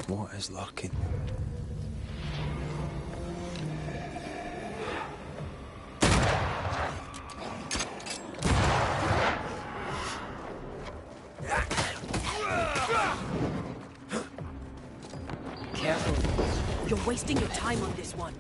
What is lurking? Careful. You're wasting your time on this one.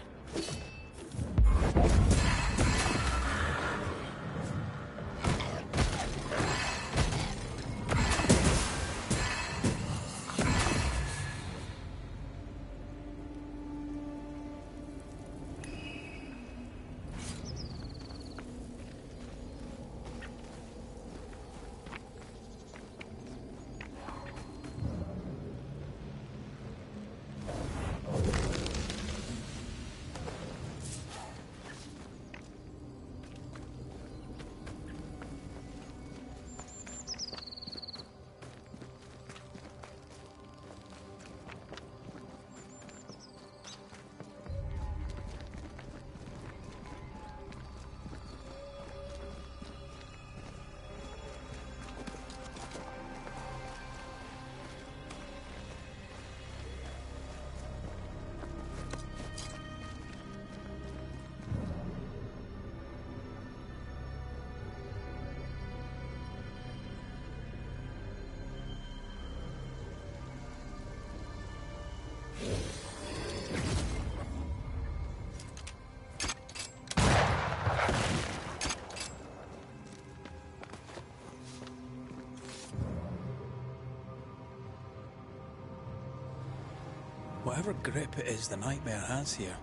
Whatever grip it is the nightmare has here,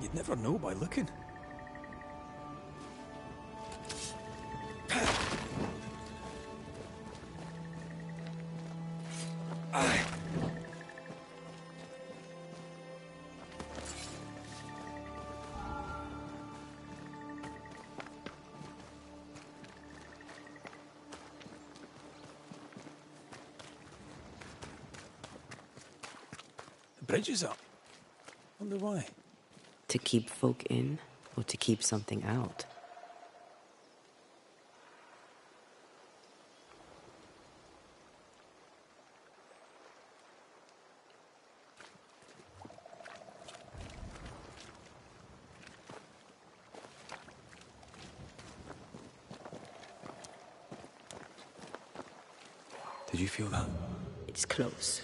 you'd never know by looking. The bridge is up. Wonder why. To keep folk in, or to keep something out? Did you feel that? It's close.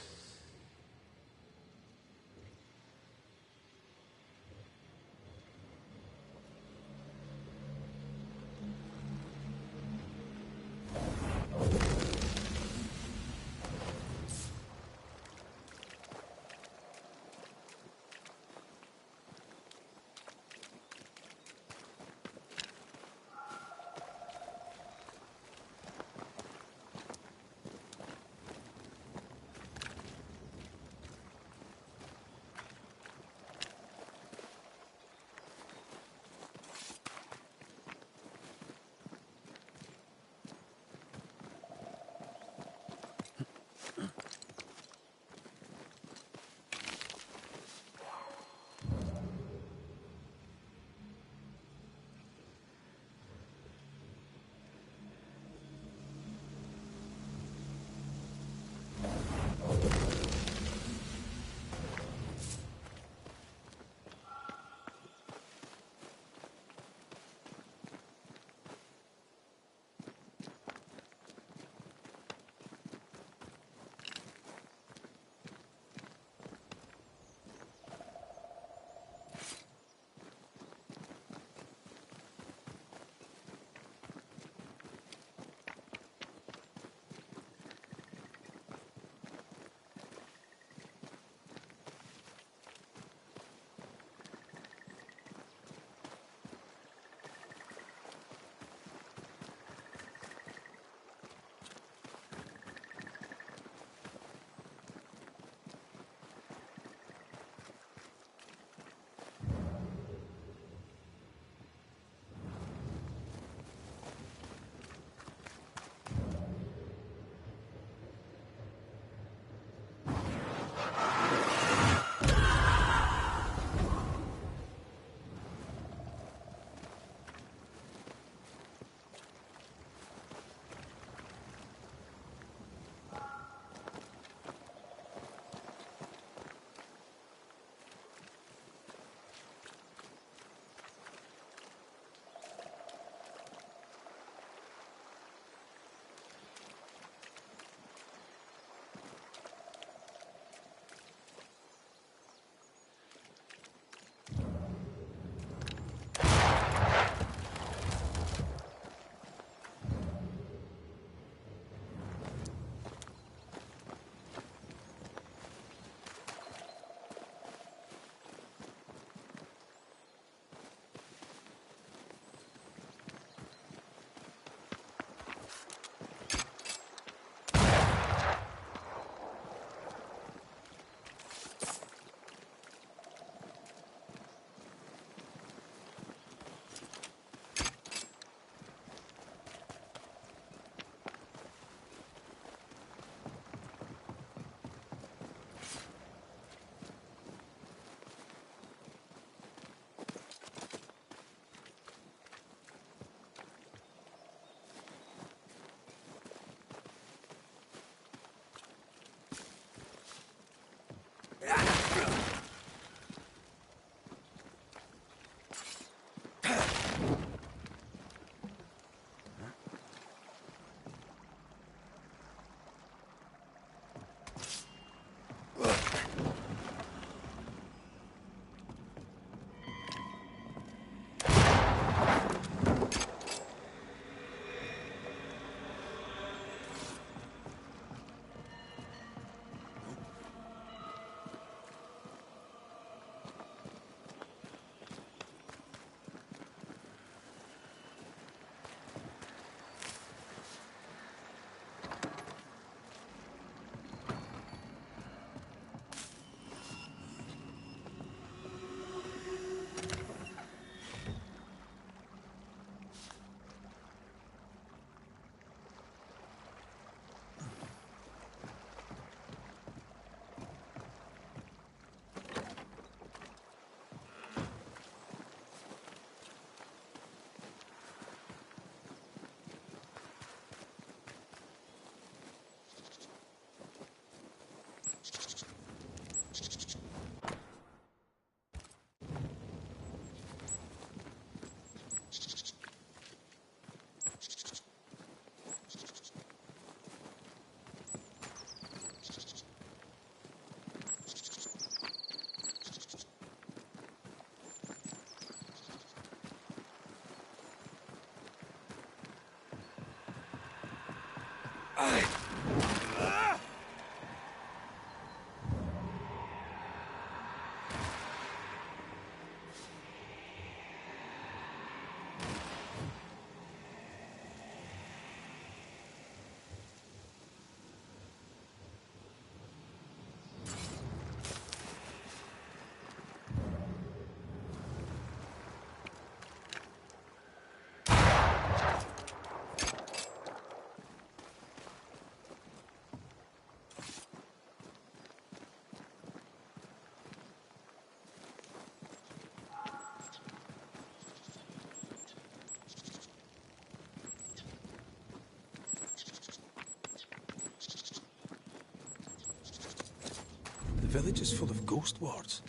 The village is full of ghost wards.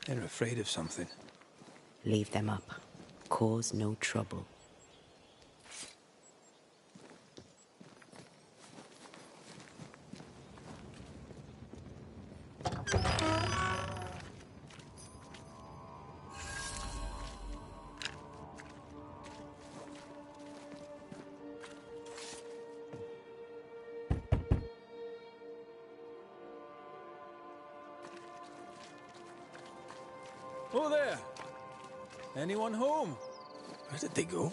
They're afraid of something. Leave them up. Cause no trouble. Oh there! Anyone home? Where did they go?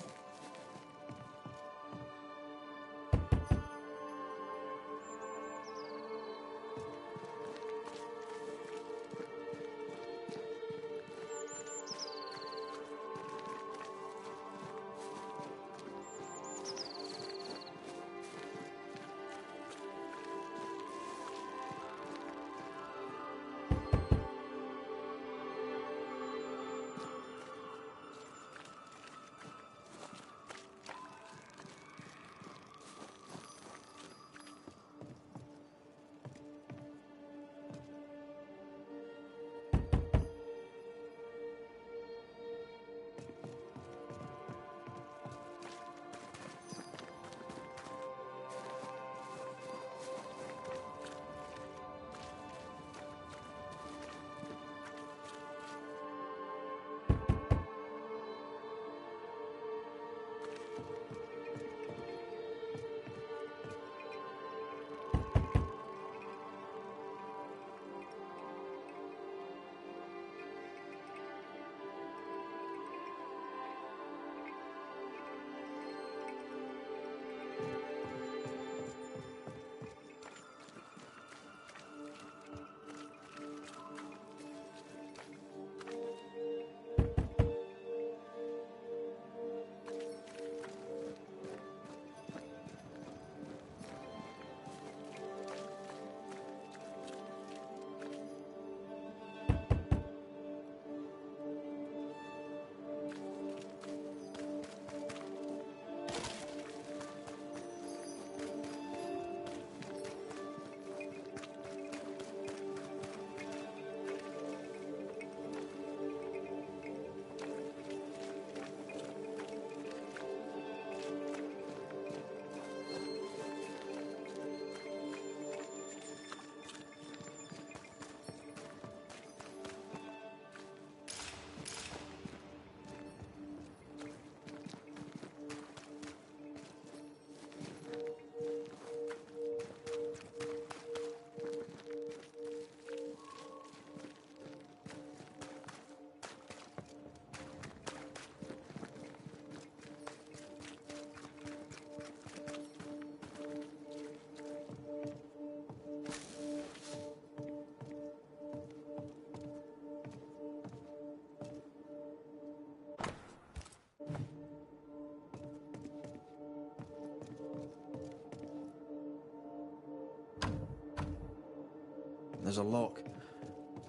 There's a lock.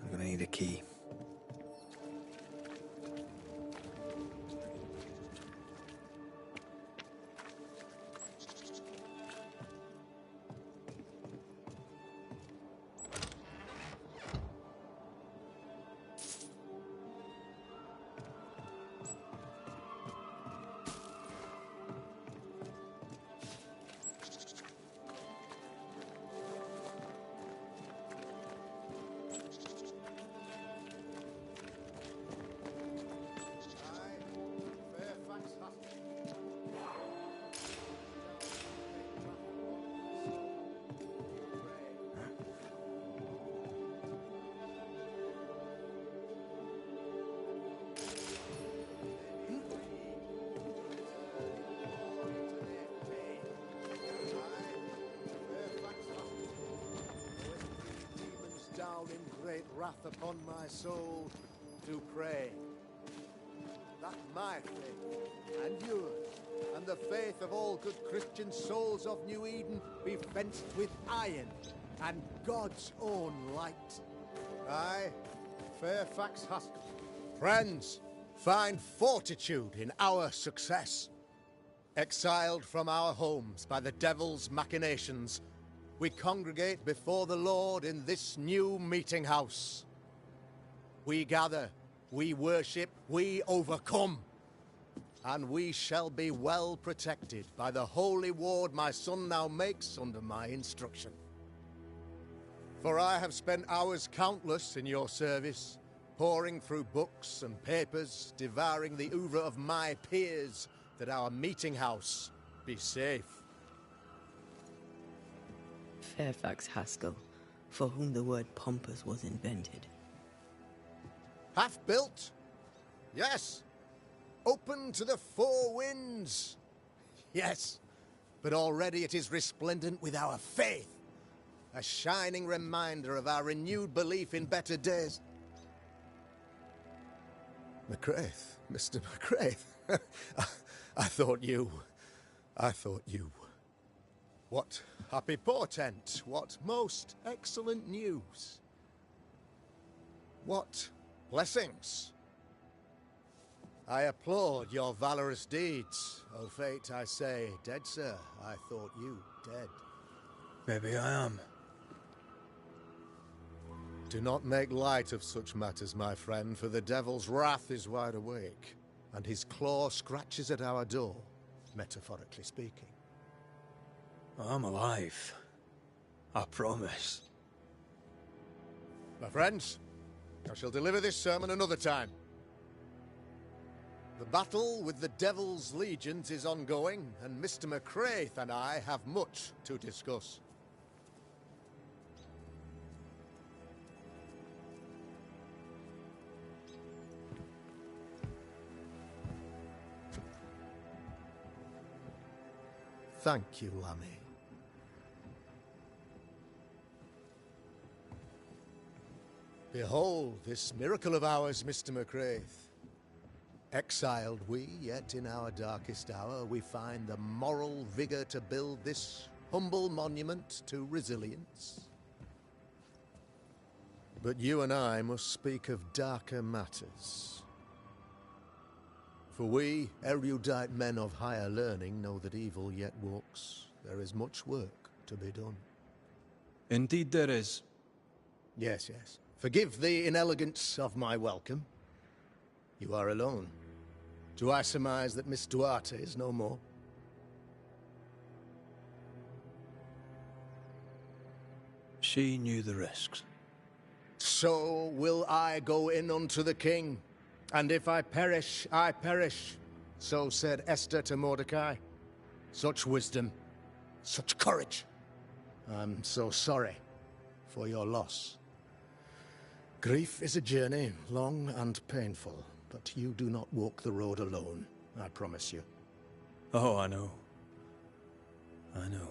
I'm gonna need a key. wrath upon my soul to pray that my faith and yours and the faith of all good Christian souls of New Eden be fenced with iron and God's own light. I, Fairfax Haskell. Friends, find fortitude in our success. Exiled from our homes by the devil's machinations, we congregate before the Lord in this new meeting house. We gather, we worship, we overcome. And we shall be well protected by the holy ward my son now makes under my instruction. For I have spent hours countless in your service, poring through books and papers, devouring the oeuvre of my peers, that our meeting house be safe. Fairfax Haskell, for whom the word pompous was invented. Half-built? Yes. Open to the four winds? Yes. But already it is resplendent with our faith. A shining reminder of our renewed belief in better days. McCraith, Mr. McCraith. I thought you. What happy portent, what most excellent news. What blessings. I applaud your valorous deeds. O fate, I say, dead sir, I thought you dead. Maybe I am. Do not make light of such matters, my friend, for the devil's wrath is wide awake, and his claw scratches at our door, metaphorically speaking. I'm alive. I promise. My friends, I shall deliver this sermon another time. The battle with the devil's legions is ongoing, and Mr. McCraith and I have much to discuss. Thank you, Lammy. Behold this miracle of ours, Mr. McCraith. Exiled we, yet in our darkest hour we find the moral vigor to build this humble monument to resilience. But you and I must speak of darker matters. For we, erudite men of higher learning, know that evil yet walks. There is much work to be done. Indeed there is. Yes, yes. Forgive the inelegance of my welcome. You are alone. Do I surmise that Miss Duarte is no more? She knew the risks. So will I go in unto the king. And if I perish, I perish. So said Esther to Mordecai. Such wisdom, such courage. I'm so sorry for your loss. Grief is a journey, long and painful, but you do not walk the road alone, I promise you. Oh, I know. I know.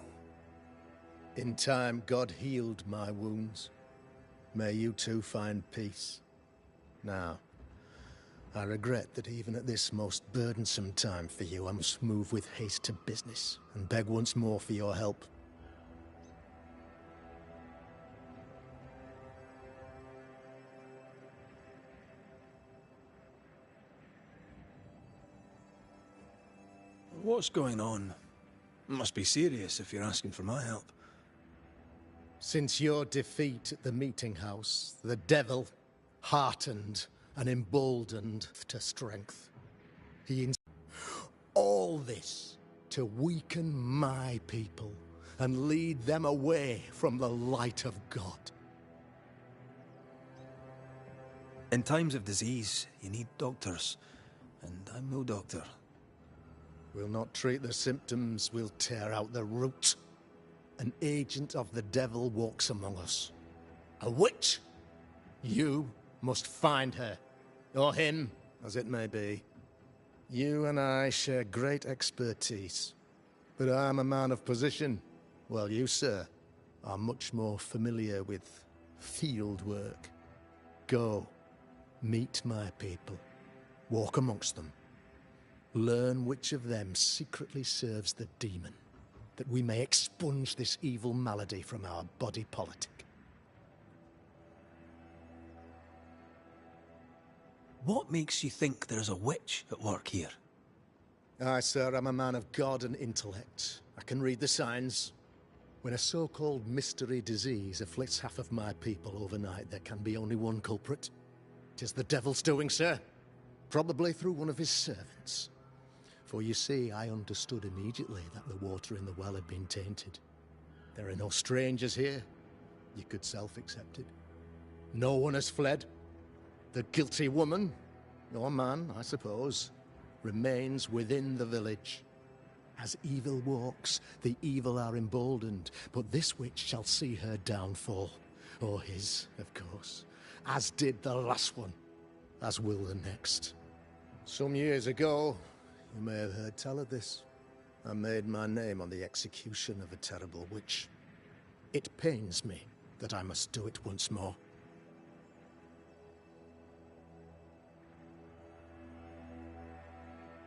In time, God healed my wounds. May you too find peace. Now, I regret that even at this most burdensome time for you, I must move with haste to business and beg once more for your help. What's going on? It must be serious if you're asking for my help. Since your defeat at the meeting house, the devil, heartened and emboldened to strength, all this to weaken my people and lead them away from the light of God. In times of disease, you need doctors, and I'm no doctor. We'll not treat the symptoms, we'll tear out the root. An agent of the devil walks among us. A witch! You must find her. Or him, as it may be. You and I share great expertise. But I'm a man of position, while you, sir, are much more familiar with field work. Go, meet my people, walk amongst them, learn which of them secretly serves the demon, that we may expunge this evil malady from our body politic. What makes you think there's a witch at work here? Aye, sir, I'm a man of God and intellect. I can read the signs. When a so-called mystery disease afflicts half of my people overnight, there can be only one culprit. 'Tis the devil's doing, sir. Probably through one of his servants. For you see, I understood immediately that the water in the well had been tainted. There are no strangers here. You could self-accept it. No one has fled. The guilty woman, or man, I suppose, remains within the village. As evil walks, the evil are emboldened, but this witch shall see her downfall. Or his, of course. As did the last one. As will the next. Some years ago, you may have heard tell of this. I made my name on the execution of a terrible witch. It pains me that I must do it once more.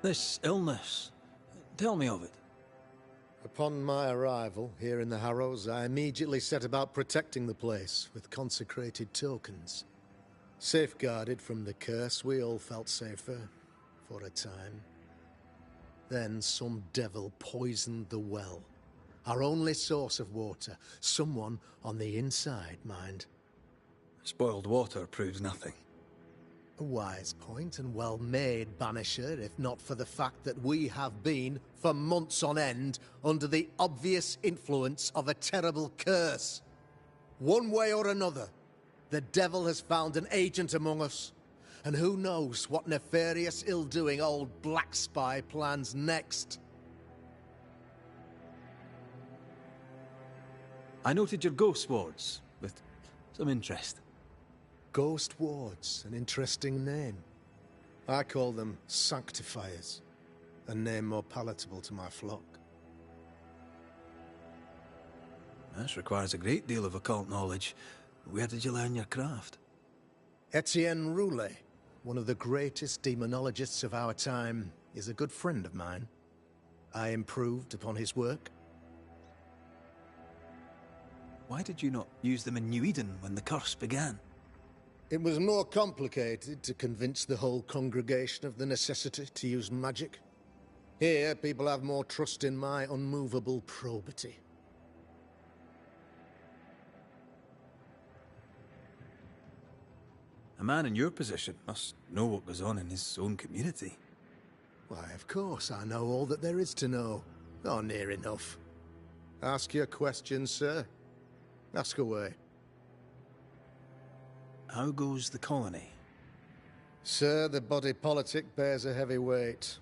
This illness, tell me of it. Upon my arrival here in the Harrows, I immediately set about protecting the place with consecrated tokens. Safeguarded from the curse, we all felt safer, for a time. Then some devil poisoned the well, our only source of water. Someone on the inside, mind. Spoiled water proves nothing. A wise point and well made, Banisher, if not for the fact that we have been, for months on end, under the obvious influence of a terrible curse. One way or another, the devil has found an agent among us, and who knows what nefarious ill-doing old Black Spy plans next. I noted your ghost wards with some interest. Ghost wards, an interesting name. I call them sanctifiers, a name more palatable to my flock. This requires a great deal of occult knowledge. Where did you learn your craft? Etienne Roulet, one of the greatest demonologists of our time, is a good friend of mine. I improved upon his work. Why did you not use them in New Eden when the curse began? It was more complicated to convince the whole congregation of the necessity to use magic. Here, people have more trust in my unmovable probity. A man in your position must know what goes on in his own community. Why, of course, I know all that there is to know. Or near enough. Ask your questions, sir. Ask away. How goes the colony? Sir, the body politic bears a heavy weight.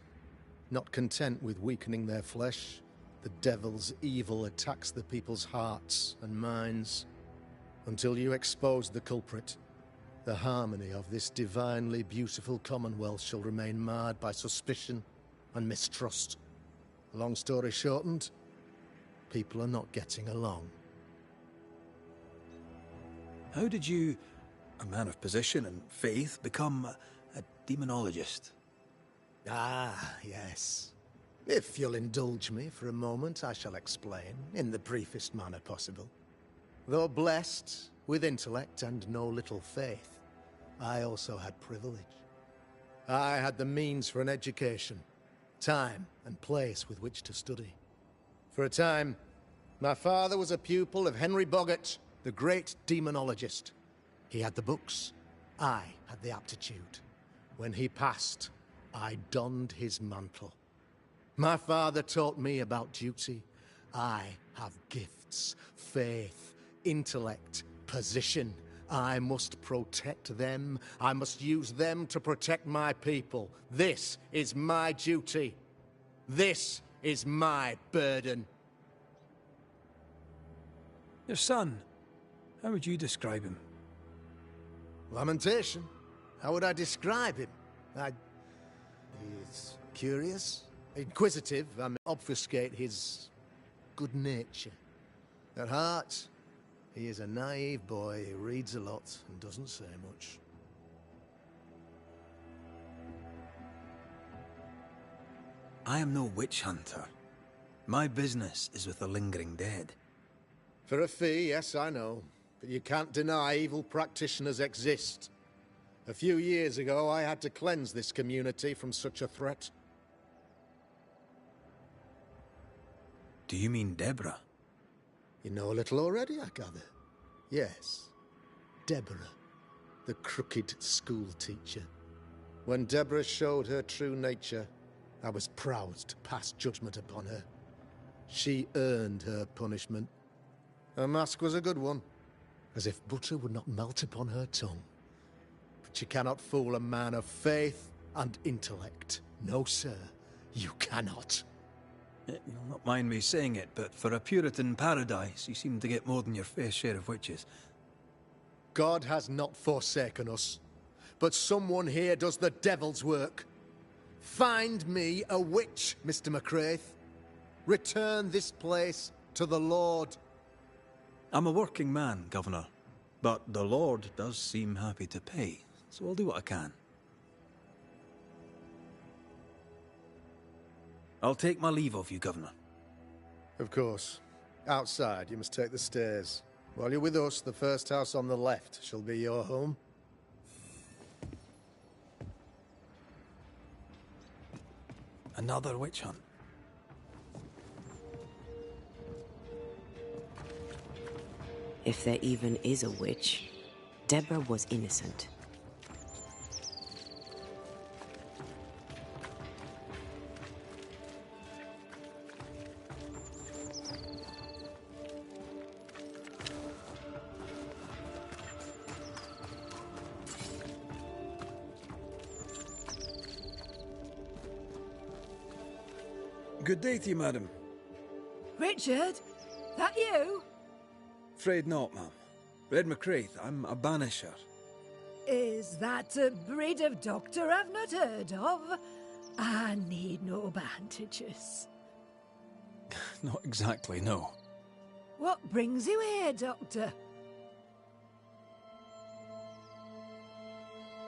Not content with weakening their flesh, the devil's evil attacks the people's hearts and minds. Until you expose the culprit, the harmony of this divinely beautiful commonwealth shall remain marred by suspicion and mistrust. Long story shortened, people are not getting along. How did you, a man of position and faith, become a demonologist? Ah, yes. If you'll indulge me for a moment, I shall explain, in the briefest manner possible. Though blessed with intellect and no little faith, I also had privilege. I had the means for an education, time and place with which to study. For a time, my father was a pupil of Henry Boggart, the great demonologist. He had the books, I had the aptitude. When he passed, I donned his mantle. My father taught me about duty. I have gifts, faith, intellect, position. I must protect them. I must use them to protect my people. This is my duty. This is my burden. Your son, how would you describe him? Lamentation? How would I describe him? He's curious, inquisitive, and obfuscate his good nature. At heart, he is a naive boy who reads a lot and doesn't say much. I am no witch hunter. My business is with the lingering dead. For a fee, yes, I know. But you can't deny evil practitioners exist. A few years ago, I had to cleanse this community from such a threat. Do you mean Deborah? You know a little already, I gather. Yes, Deborah, the crooked school teacher. When Deborah showed her true nature, I was proud to pass judgment upon her. She earned her punishment. Her mask was a good one, as if butter would not melt upon her tongue. But you cannot fool a man of faith and intellect. No, sir, you cannot. You'll not mind me saying it, but for a Puritan paradise, you seem to get more than your fair share of witches. God has not forsaken us, but someone here does the devil's work. Find me a witch, Mr. McCraith. Return this place to the Lord. I'm a working man, Governor, but the Lord does seem happy to pay, so I'll do what I can. I'll take my leave of you, Governor. Of course. Outside, you must take the stairs. While you're with us, the first house on the left shall be your home. Another witch hunt. If there even is a witch, Deborah was innocent. Good day to you, madam. Richard? That you? Afraid not, ma'am. Red McCraith, I'm a banisher. Is that a breed of doctor I've not heard of? I need no bandages. Not exactly, no. What brings you here, Doctor?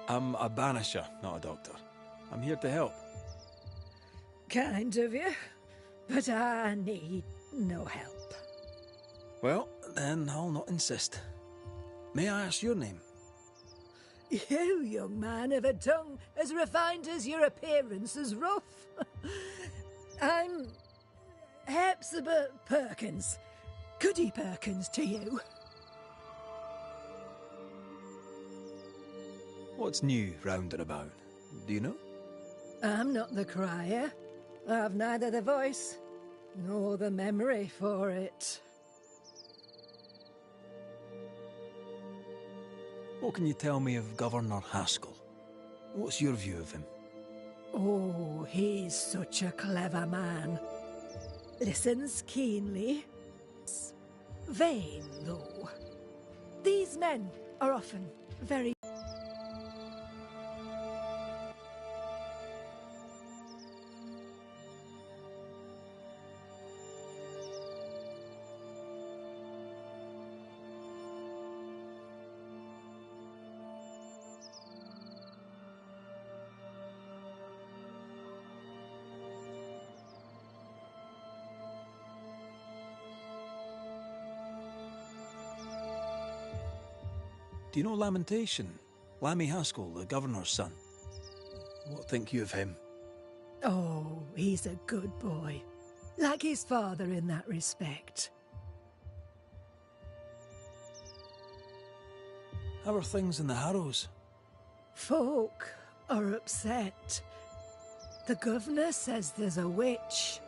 I'm a banisher, not a doctor. I'm here to help. Kind of you, but I need no help. Well, then I'll not insist. May I ask your name? You, young man, have a tongue as refined as your appearance is rough. I'm Hepzibah Perkins. Goody Perkins to you. What's new round and about? Do you know? I'm not the crier. I've neither the voice nor the memory for it. What can you tell me of Governor Haskell? What's your view of him? Oh, he's such a clever man. Listens keenly. Vain, though. These men are often very... Do you know Lamentation? Lammy Haskell, the governor's son. What think you of him? Oh, he's a good boy. Like his father in that respect. How are things in the Harrows? Folk are upset. The governor says there's a witch.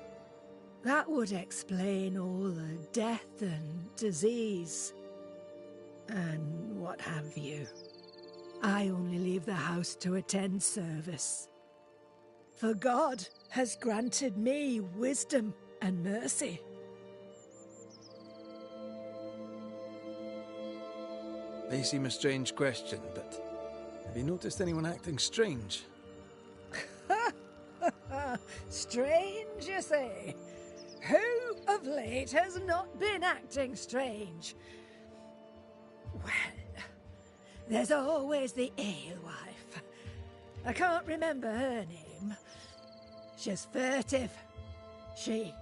That would explain all the death and disease. And what have you. I only leave the house to attend service. For God has granted me wisdom and mercy. May seem a strange question, but have you noticed anyone acting strange? Strange, you say? Who of late has not been acting strange? Well, there's always the alewife. I can't remember her name. She's furtive. She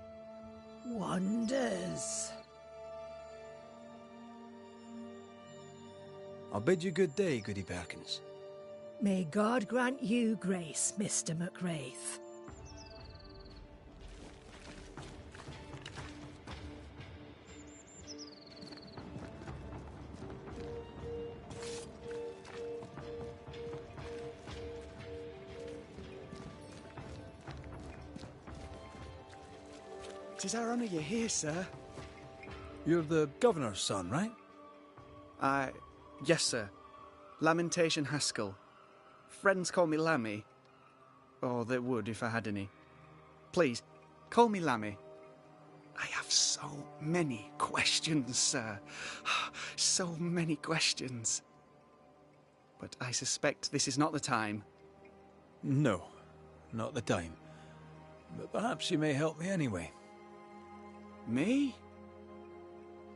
wanders. I'll bid you good day, Goody Perkins. May God grant you grace, Mr. McWraith. Tis our honour you're here, sir. You're the governor's son, right? Yes, sir. Lamentation Haskell. Friends call me Lammy. Or they would if I had any. Please, call me Lammy. I have so many questions, sir. So many questions. But I suspect this is not the time. No, not the time. But perhaps you may help me anyway. Me?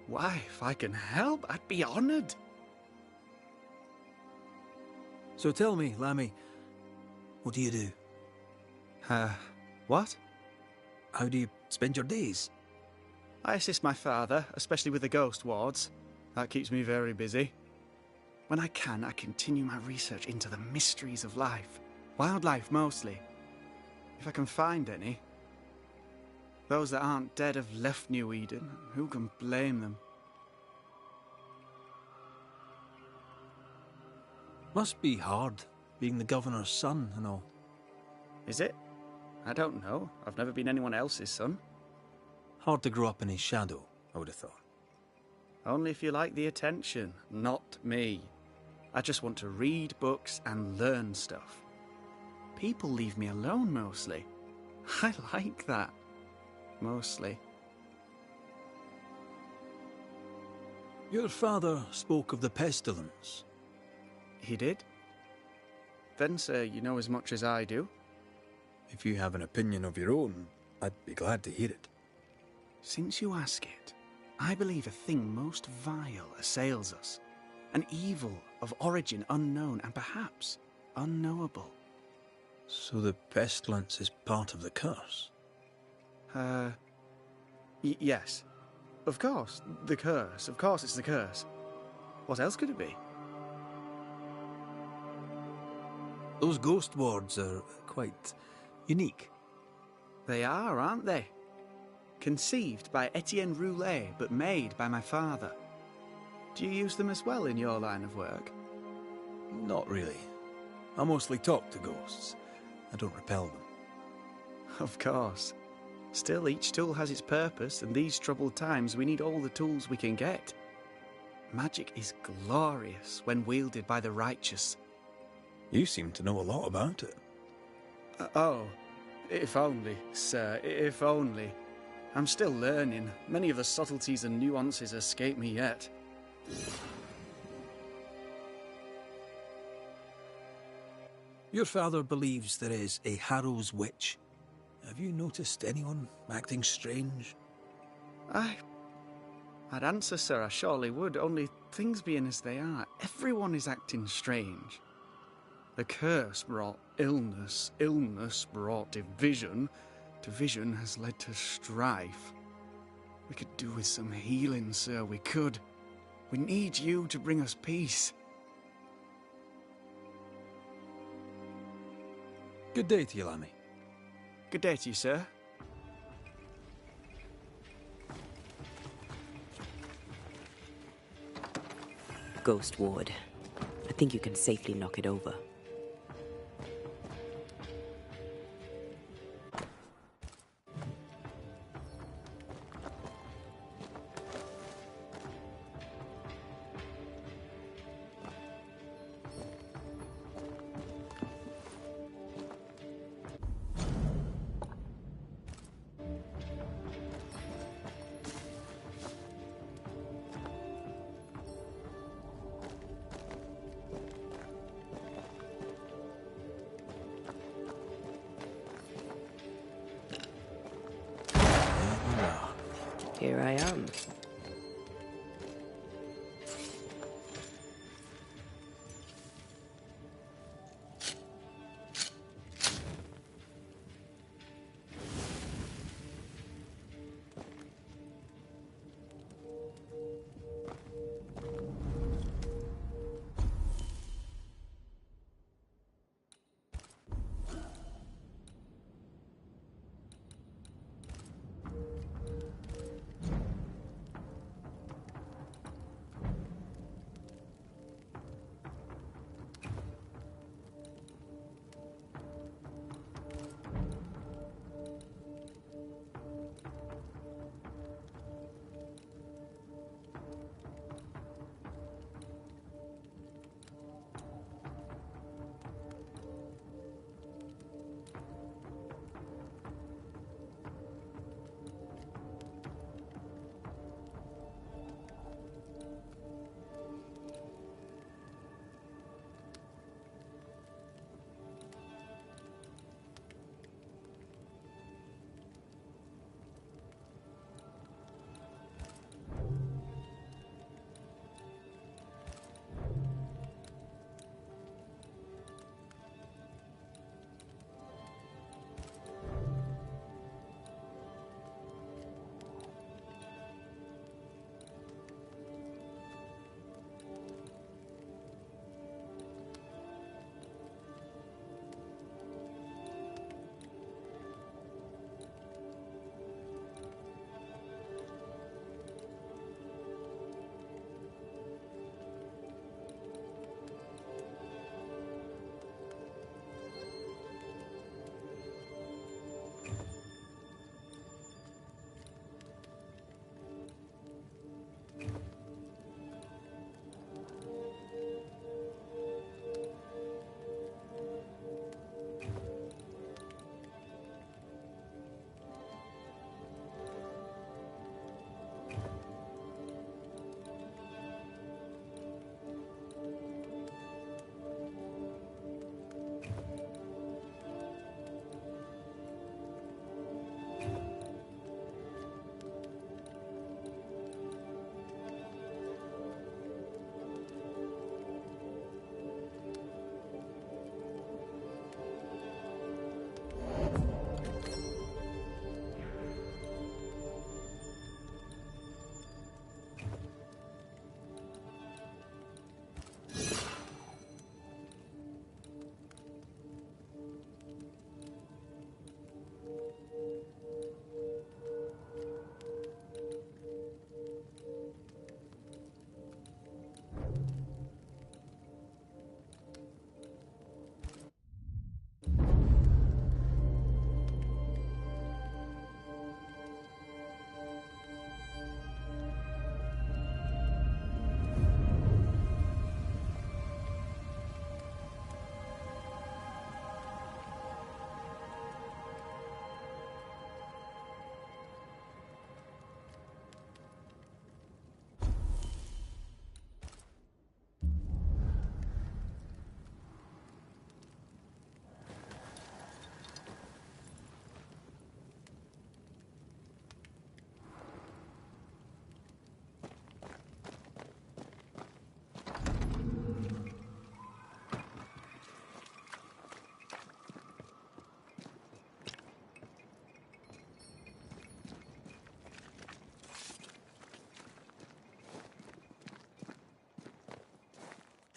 Why, if I can help, I'd be honoured. So tell me, Lammy, what do you do? What? How do you spend your days? I assist my father, especially with the ghost wards. That keeps me very busy. When I can, I continue my research into the mysteries of life. Wildlife, mostly. If I can find any. Those that aren't dead have left New Eden. Who can blame them? Must be hard, being the governor's son and all. Is it? I don't know. I've never been anyone else's son. Hard to grow up in his shadow, I would have thought. Only if you like the attention, not me. I just want to read books and learn stuff. People leave me alone, mostly. I like that. Mostly. Your father spoke of the pestilence. He did? Then, sir, you know as much as I do. If you have an opinion of your own, I'd be glad to hear it. Since you ask it, I believe a thing most vile assails us. An evil of origin unknown and perhaps unknowable. So the pestilence is part of the curse? Yes. Of course, the curse. Of course it's the curse. What else could it be? Those ghost wards are quite unique. They are, aren't they? Conceived by Etienne Roulet, but made by my father. Do you use them as well in your line of work? Not really. I mostly talk to ghosts. I don't repel them. Of course. Still, each tool has its purpose, and these troubled times we need all the tools we can get. Magic is glorious when wielded by the righteous. You seem to know a lot about it. Oh, if only, sir, if only. I'm still learning. Many of the subtleties and nuances escape me yet. Your father believes there is a Harrow's witch. Have you noticed anyone acting strange? I'd answer, sir, I surely would, only things being as they are, everyone is acting strange. The curse brought illness, illness brought division, division has led to strife. We could do with some healing, sir, we could. We need you to bring us peace. Good day to you, Lammy. Good day to you, sir. Ghost ward. I think you can safely knock it over. Here I am.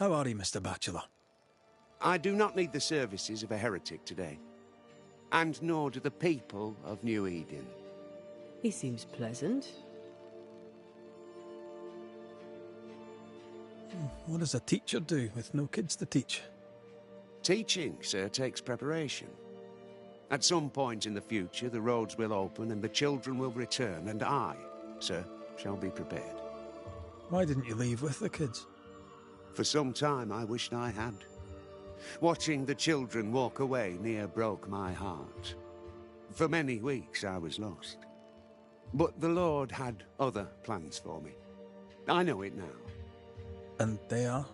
How are you, Mr. Bachelor? I do not need the services of a heretic today. And nor do the people of New Eden. He seems pleasant. What does a teacher do with no kids to teach? Teaching, sir, takes preparation. At some point in the future, the roads will open and the children will return, and I, sir, shall be prepared. Why didn't you leave with the kids? For some time I wished I had. Watching the children walk away near broke my heart. For many weeks I was lost. But the Lord had other plans for me. I know it now. And they are?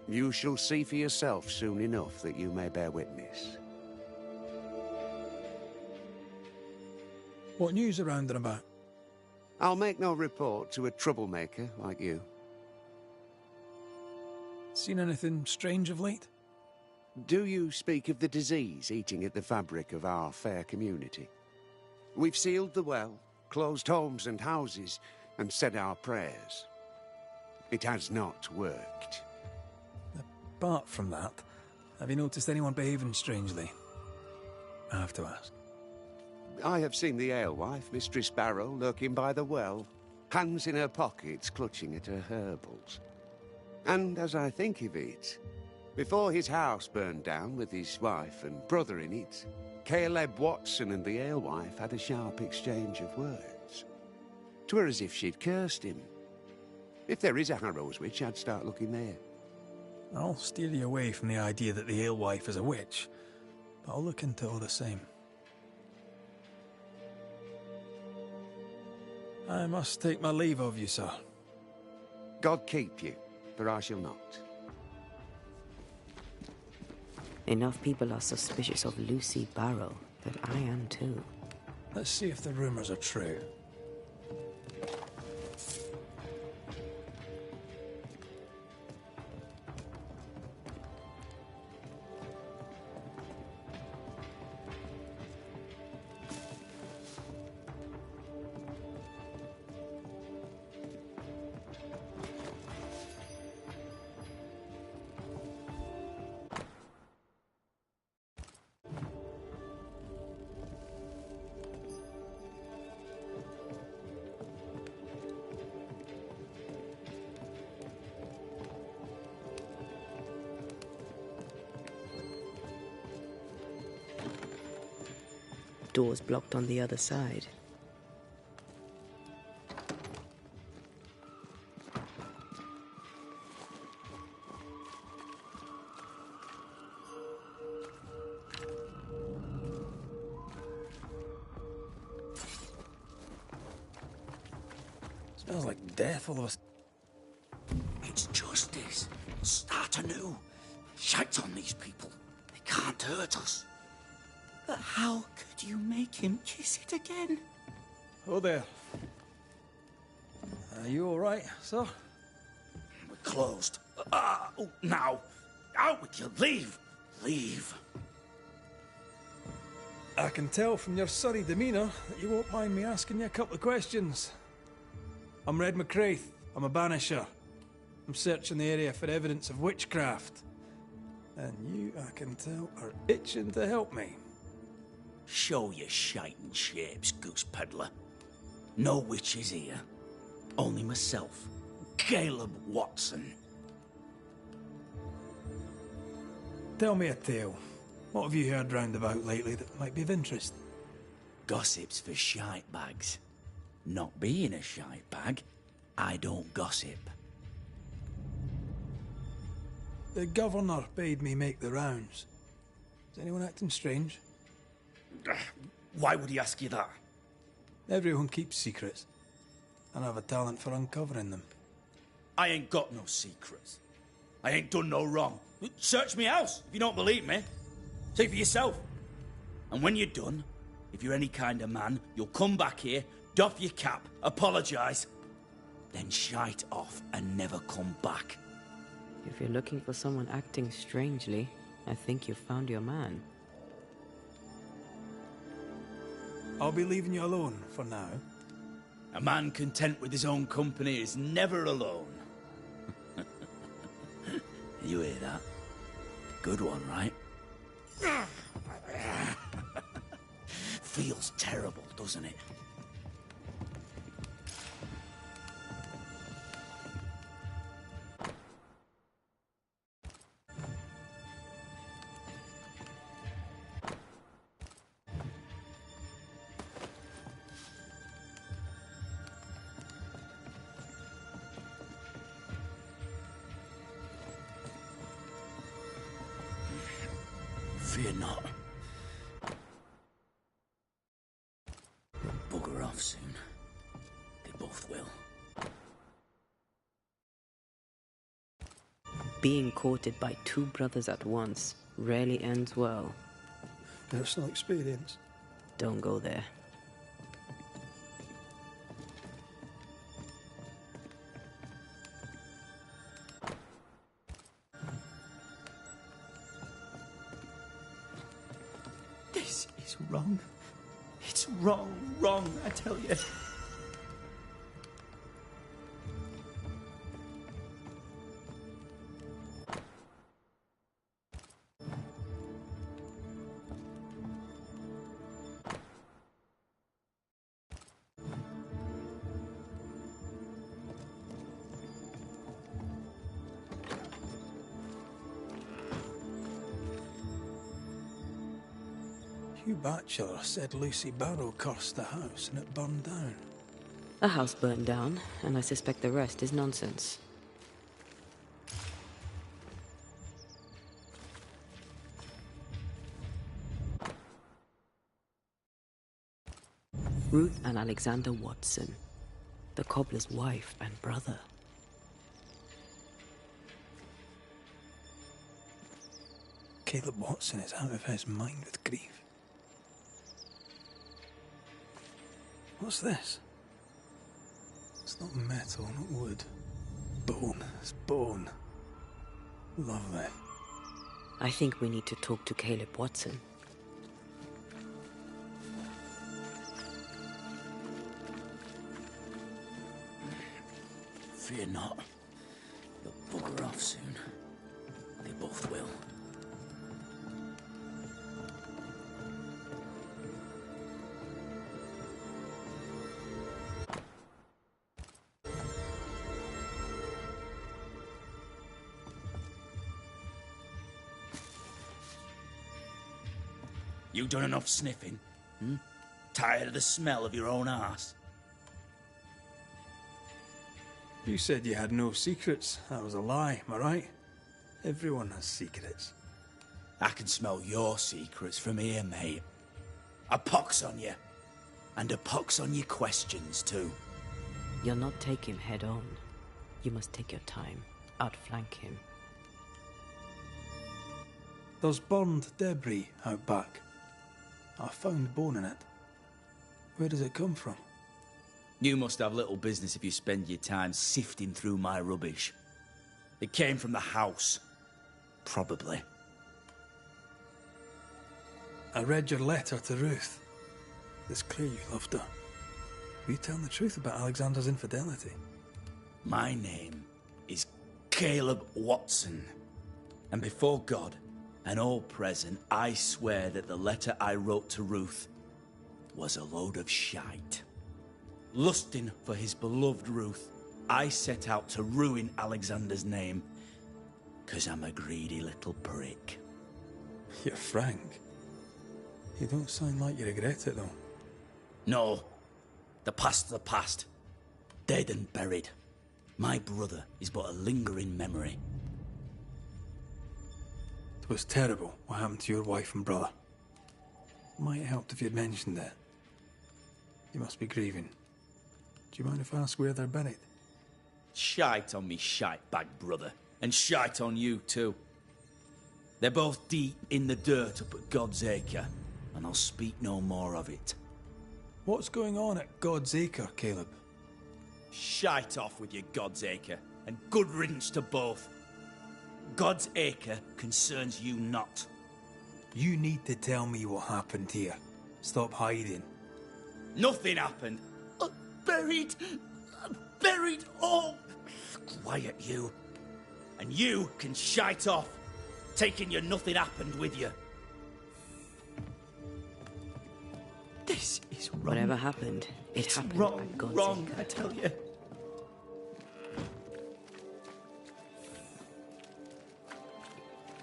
You shall see for yourself soon enough that you may bear witness. What news around and about? I'll make no report to a troublemaker like you. Seen anything strange of late? Do you speak of the disease eating at the fabric of our fair community? We've sealed the well, closed homes and houses, and said our prayers. It has not worked. Apart from that, have you noticed anyone behaving strangely? I have to ask. I have seen the alewife, Mistress Barrow, lurking by the well, hands in her pockets clutching at her herbals. And as I think of it, before his house burned down with his wife and brother in it, Caleb Watson and the alewife had a sharp exchange of words. 'Twere as if she'd cursed him. If there is a Harrow's witch, I'd start looking there. I'll steer you away from the idea that the alewife is a witch, but I'll look into it all the same. I must take my leave of you, sir. God keep you, for I shall not. Enough people are suspicious of Lucy Barrow that I am too. Let's see if the rumors are true. Doors blocked on the other side. Smells like death all of us. It's justice. Start anew. Shite on these people. They can't hurt us. But how could you make him kiss it again? Oh there. Are you all right, sir? We're closed. Now. Out with you. Leave. Leave. I can tell from your surly demeanour that you won't mind me asking you a couple of questions. I'm Red McCraith. I'm a banisher. I'm searching the area for evidence of witchcraft. And you, I can tell, are itching to help me. Show your shiting shapes, goose peddler. No witches here. Only myself, Caleb Watson. Tell me a tale. What have you heard round about lately that might be of interest? Gossip's for shite bags. Not being a shite bag, I don't gossip. The governor bade me make the rounds. Is anyone acting strange? Why would he ask you that? Everyone keeps secrets, and I have a talent for uncovering them. I ain't got no secrets. I ain't done no wrong. Search me house if you don't believe me. See for yourself. And when you're done, if you're any kind of man, you'll come back here, doff your cap, apologise, then shite off and never come back. If you're looking for someone acting strangely, I think you've found your man. I'll be leaving you alone for now. A man content with his own company is never alone. You hear that? Good one, right? Feels terrible, doesn't it? Fear not. They'll bugger off soon. They both will. Being courted by two brothers at once rarely ends well. Personal experience. Don't go there. This is wrong. It's wrong, I tell you. Hugh Batchelor said Lucy Barrow cursed the house and it burned down. The house burned down, and I suspect the rest is nonsense. Ruth and Alexander Watson, the cobbler's wife and brother. Caleb Watson is out of his mind with grief. What's this? It's not metal, not wood. Bone. It's bone. Lovely. I think we need to talk to Caleb Watson. Fear not. They'll bugger off soon. They both will. You done enough sniffing? Tired of the smell of your own arse? You said you had no secrets. That was a lie, am I right? Everyone has secrets. I can smell your secrets from here, mate. A pox on you. And a pox on your questions, too. You'll not take him head on. You must take your time. Outflank him. There's burned debris out back. I found bone in it. Where does it come from? You must have little business if you spend your time sifting through my rubbish. It came from the house. Probably. I read your letter to Ruth. It's clear you loved her. Were you telling the truth about Alexander's infidelity? My name is Caleb Watson. And before God and all present, I swear that the letter I wrote to Ruth was a load of shite. Lusting for his beloved Ruth, I set out to ruin Alexander's name, 'cause I'm a greedy little prick. You're frank. You don't sound like you regret it, though. No. The past's the past. Dead and buried. My brother is but a lingering memory. It was terrible what happened to your wife and brother. Might have helped if you'd mentioned it. You must be grieving. Do you mind if I ask where they're buried? Shite on me shite bag brother. And shite on you too. They're both deep in the dirt up at God's Acre. And I'll speak no more of it. What's going on at God's Acre, Caleb? Shite off with your God's Acre. And good riddance to both. God's Acre concerns you not. You need to tell me what happened here. Stop hiding. Nothing happened. Buried. Buried. Oh. Quiet, you. And you can shite off, taking your nothing happened with you. This is wrong. Whatever happened, it It's happened wrong, at God's wrong, sake. I tell you.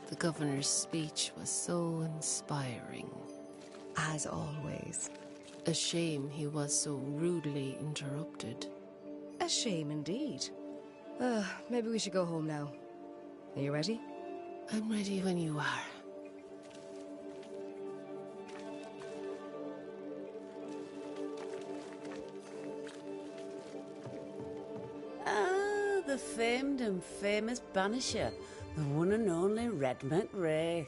The governor's speech was so inspiring. As always. A shame he was so rudely interrupted. A shame indeed. Maybe we should go home now. Are you ready? I'm ready when you are. Ah, the famed and famous Banisher, the one and only Red McWraith.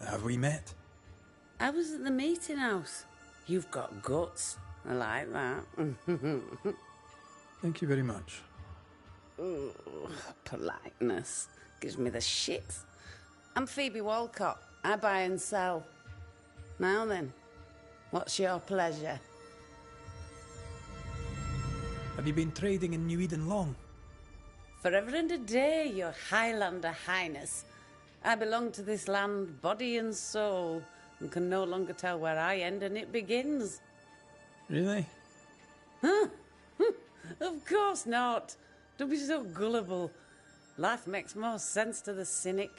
Have we met? I was at the meeting house. You've got guts. I like that. Thank you very much. Ooh, politeness gives me the shits. I'm Phoebe Walcott. I buy and sell. Now then, what's your pleasure? Have you been trading in New Eden long? Forever and a day, your Highlander Highness. I belong to this land, body and soul, and can no longer tell where I end and it begins. Really? Huh? Of course not. Don't be so gullible. Life makes more sense to the cynic.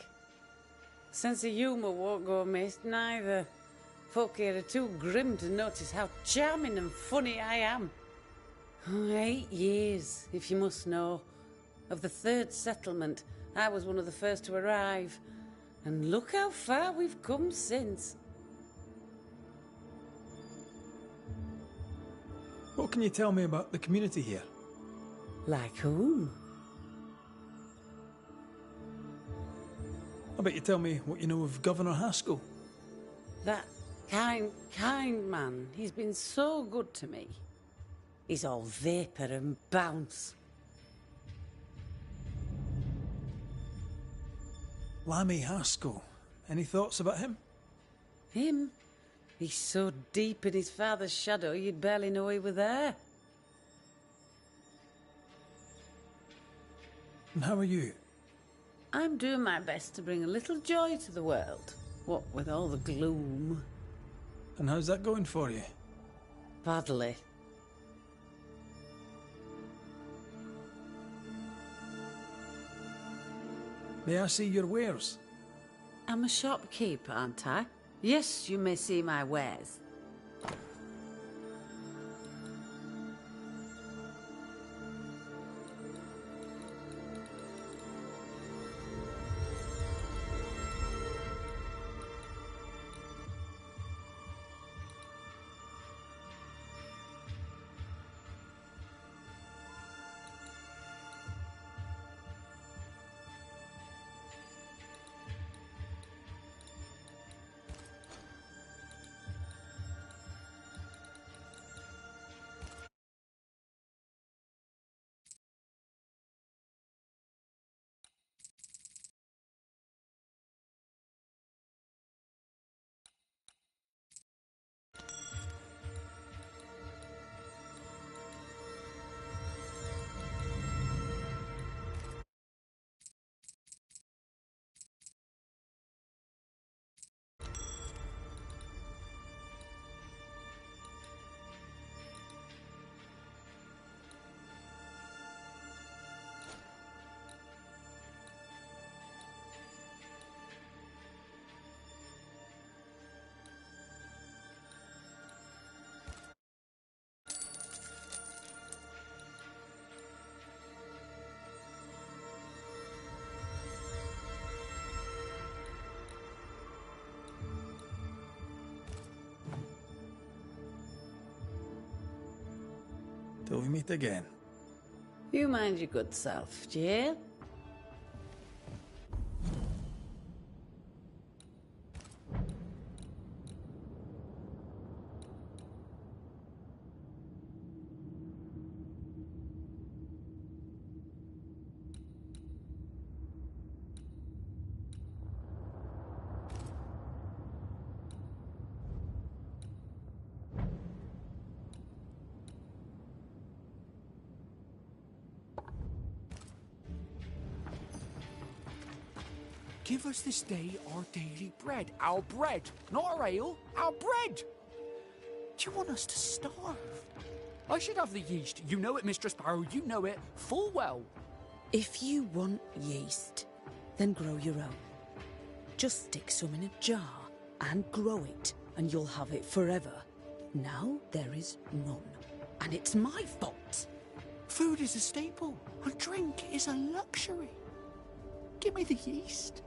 Sense of humour won't go amiss, neither. Folk here are too grim to notice how charming and funny I am. 8 years, if you must know. Of the third settlement, I was one of the first to arrive. And look how far we've come since. What can you tell me about the community here? Like whom? I bet you tell me what you know of Governor Haskell. That kind man. He's been so good to me. He's all vapour and bounce. Lammy Haskell. Any thoughts about him? Him? He's so deep in his father's shadow you'd barely know he were there. And how are you? I'm doing my best to bring a little joy to the world. What with all the gloom. And how's that going for you? Badly. May I see your wares? I'm a shopkeeper, aren't I? Yes, you may see my wares. Till we meet again. You mind your good self, do you hear? Give us this day our daily bread. Our bread, not our ale, our bread. Do you want us to starve? I should have the yeast. You know it, Mistress Barrow, you know it full well. If you want yeast, then grow your own. Just stick some in a jar and grow it, and you'll have it forever. Now there is none, and it's my fault. Food is a staple, and drink is a luxury. Give me the yeast.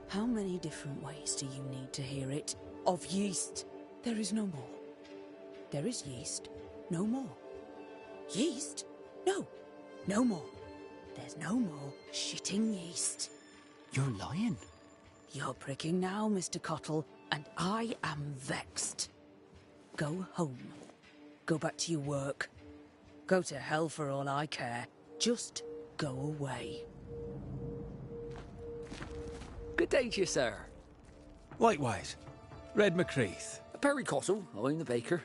How many different ways do you need to hear it? Of yeast, there is no more. There is yeast, no more. Yeast? No, no more. There's no more shitting yeast. You're lying. You're pricking now, Mr. Cottle, and I am vexed. Go home. Go back to your work. Go to hell for all I care. Just go away. Good day to you, sir. Likewise. Red McCreath. Perry Cottle, I'm the baker.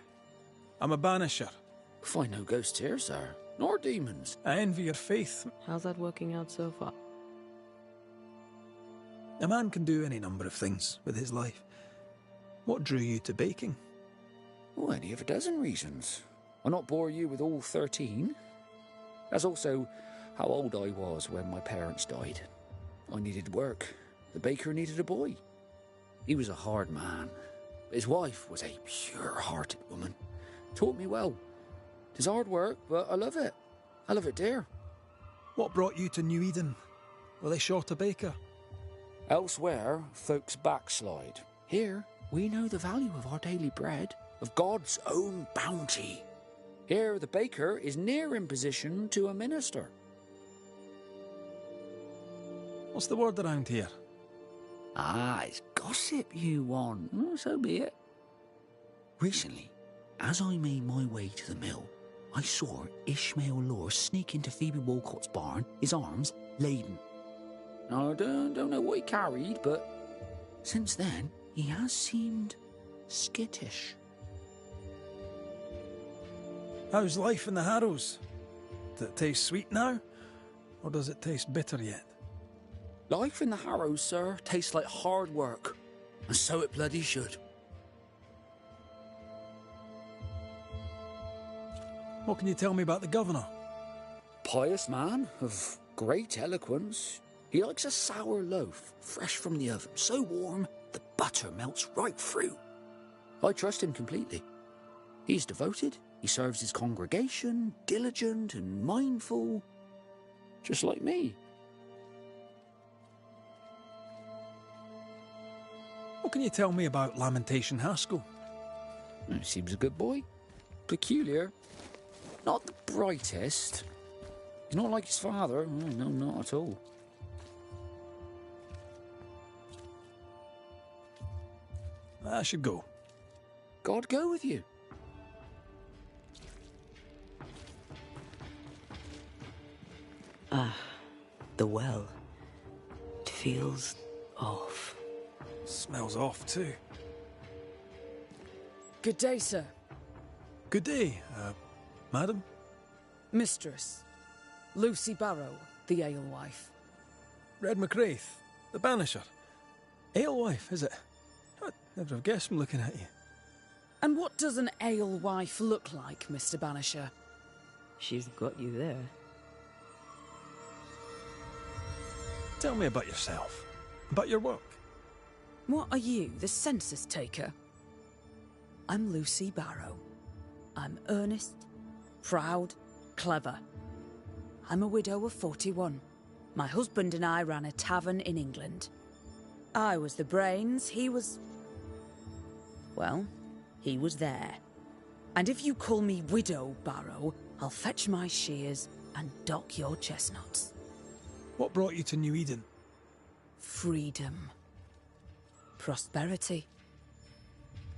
I'm a banisher. Find no ghosts here, sir. Nor demons. I envy your faith. How's that working out so far? A man can do any number of things with his life. What drew you to baking? Oh, any of a dozen reasons. I'll not bore you with all 13. That's also how old I was when my parents died. I needed work. The baker needed a boy. He was a hard man. His wife was a pure-hearted woman. Taught me well. 'Tis hard work, but I love it. I love it dear. What brought you to New Eden? Were they short a baker? Elsewhere, folks backslide. Here, we know the value of our daily bread, of God's own bounty. Here, the baker is near in position to a minister. What's the word around here? Ah, it's gossip you want. Oh, so be it. Recently, as I made my way to the mill, I saw Ishmael Lore sneak into Phoebe Walcott's barn, his arms laden. Now, I don't know what he carried, but since then, he has seemed skittish. How's life in the Harrows? Does it taste sweet now? Or does it taste bitter yet? Life in the Harrows, sir, tastes like hard work. And so it bloody should. What can you tell me about the governor? Pious man of great eloquence. He likes a sour loaf, fresh from the oven, so warm the butter melts right through. I trust him completely. He's devoted, he serves his congregation, diligent and mindful, just like me. What can you tell me about Lamentation Haskell? He seems a good boy. Peculiar. Not the brightest. He's not like his father. Oh, no, not at all. I should go. God go with you. Ah, the well. It feels off. Smells off too. Good day, sir. Good day, madam. Mistress. Lucy Barrow, the alewife. Red McCraith, the banisher. Alewife, is it? I'd never have guessed from looking at you. And what does an alewife look like, Mr. Banisher? She's got you there. Tell me about yourself. About your work. What are you, the census taker? I'm Lucy Barrow. I'm earnest, proud, clever. I'm a widow of 41. My husband and I ran a tavern in England. I was the brains, he was... well, he was there. And if you call me Widow Barrow, I'll fetch my shears and dock your chestnuts. What brought you to New Eden? Freedom. Prosperity.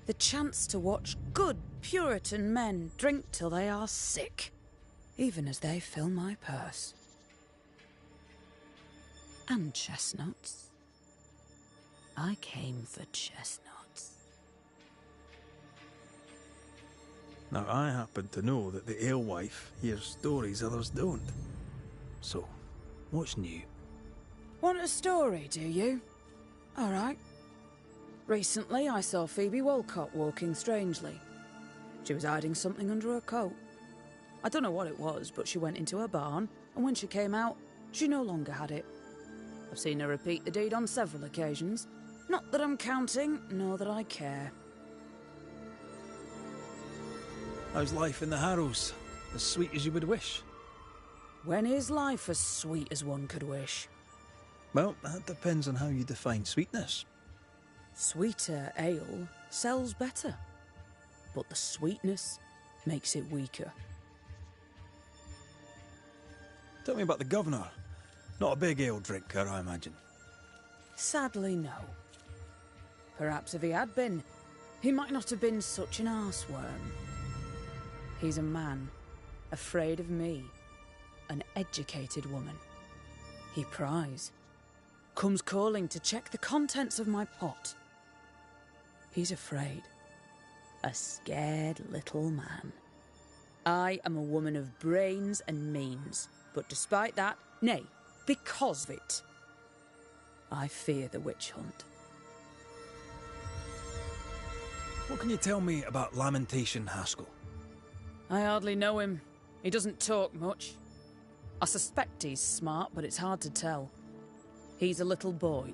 The chance to watch good Puritan men drink till they are sick, even as they fill my purse. And chestnuts. I came for chestnuts. Now, I happen to know that the alewife hears stories others don't. So, what's new? Want a story, do you? All right. Recently, I saw Phoebe Walcott walking strangely. She was hiding something under her coat. I don't know what it was, but she went into her barn, and when she came out, she no longer had it. I've seen her repeat the deed on several occasions. Not that I'm counting, nor that I care. How's life in the Harrows? As sweet as you would wish? When is life as sweet as one could wish? Well, that depends on how you define sweetness. Sweeter ale sells better, but the sweetness makes it weaker. Tell me about the governor. Not a big ale drinker, I imagine. Sadly, no. Perhaps if he had been, he might not have been such an arseworm. He's a man, afraid of me, an educated woman. He pries, comes calling to check the contents of my pot. He's afraid, a scared little man. I am a woman of brains and means, but despite that, nay, because of it, I fear the witch hunt. What can you tell me about Lamentation Haskell? I hardly know him. He doesn't talk much. I suspect he's smart, but it's hard to tell. He's a little boy.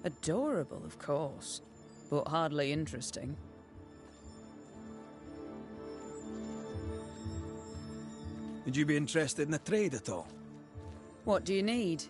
Adorable, of course, but hardly interesting. Would you be interested in the trade at all? What do you need?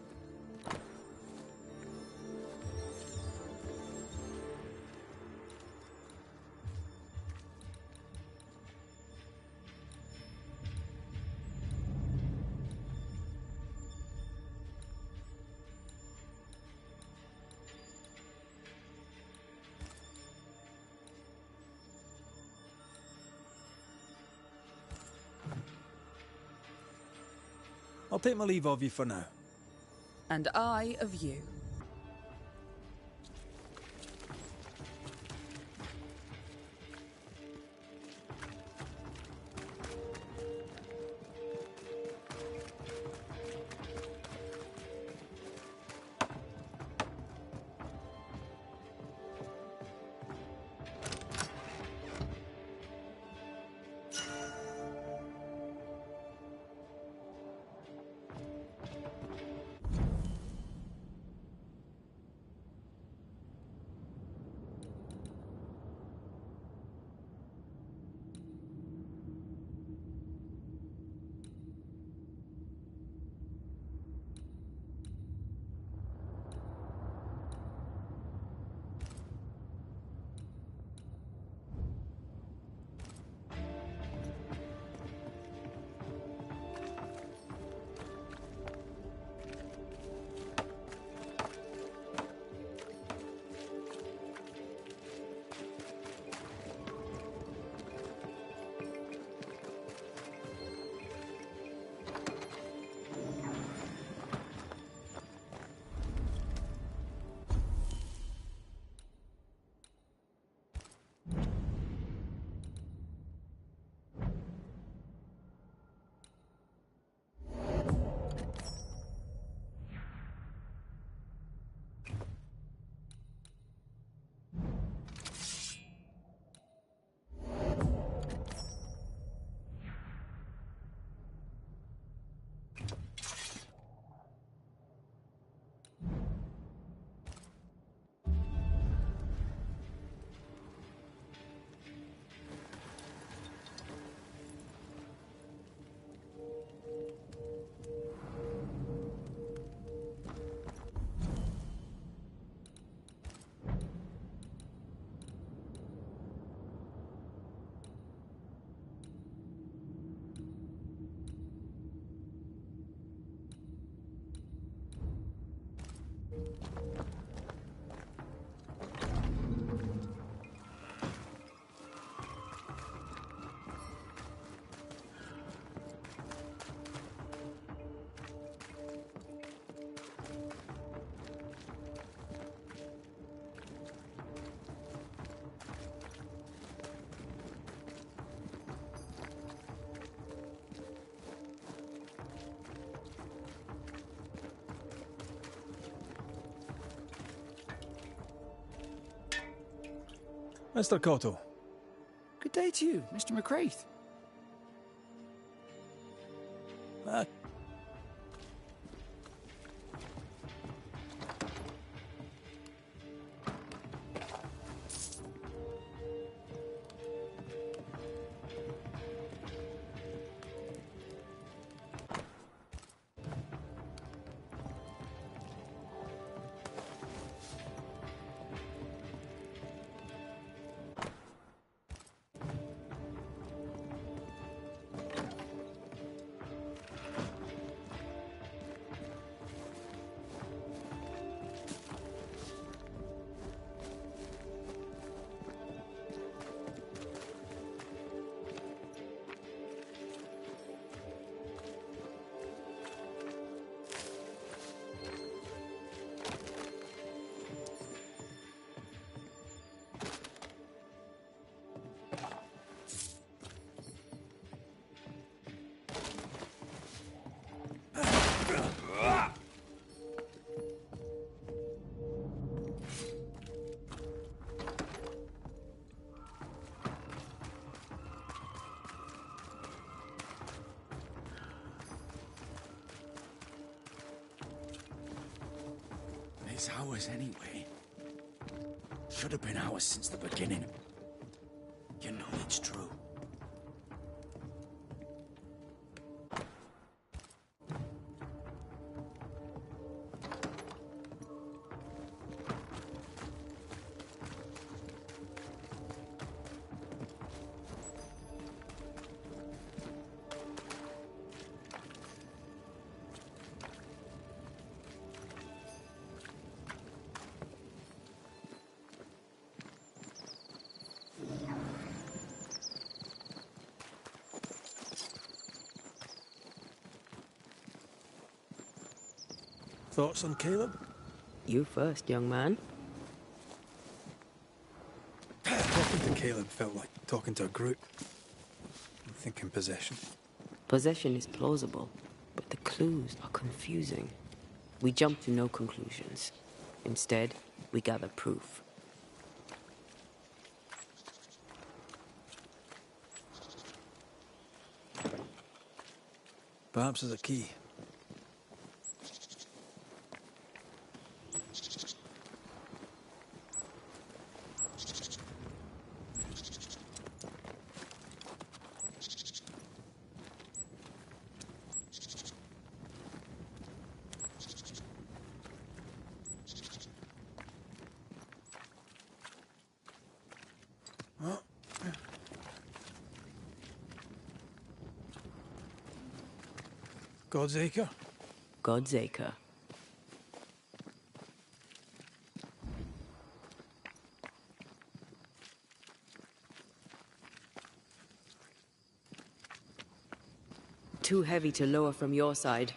I'll take my leave of you for now. And I of you. Mr. Cotto. Good day to you, Mr. McCraith. It's ours anyway. Should have been ours since the beginning. You know it's true. Thoughts on Caleb? You first, young man. Talking to Caleb felt like talking to a group. I'm thinking possession. Possession is plausible, but the clues are confusing. We jump to no conclusions. Instead, we gather proof. Perhaps there's a key. God's Acre? God's Acre. Too heavy to lower from your side.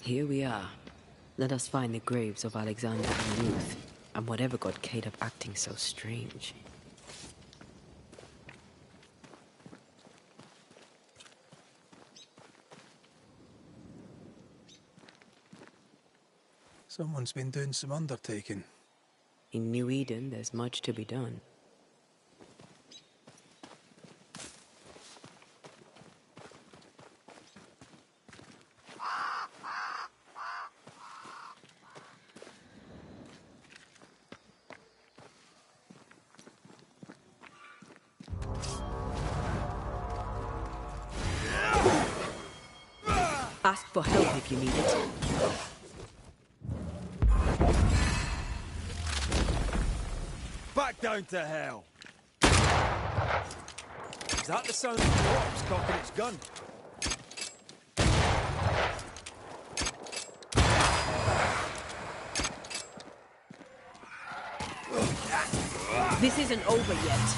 Here we are. Let us find the graves of Alexander and Ruth, and whatever got Caleb acting so strange. Someone's been doing some undertaking. In New Eden, there's much to be done. Ask for help if you need it. Back down to hell! Is that the sound of the corpse cocking its gun? This isn't over yet.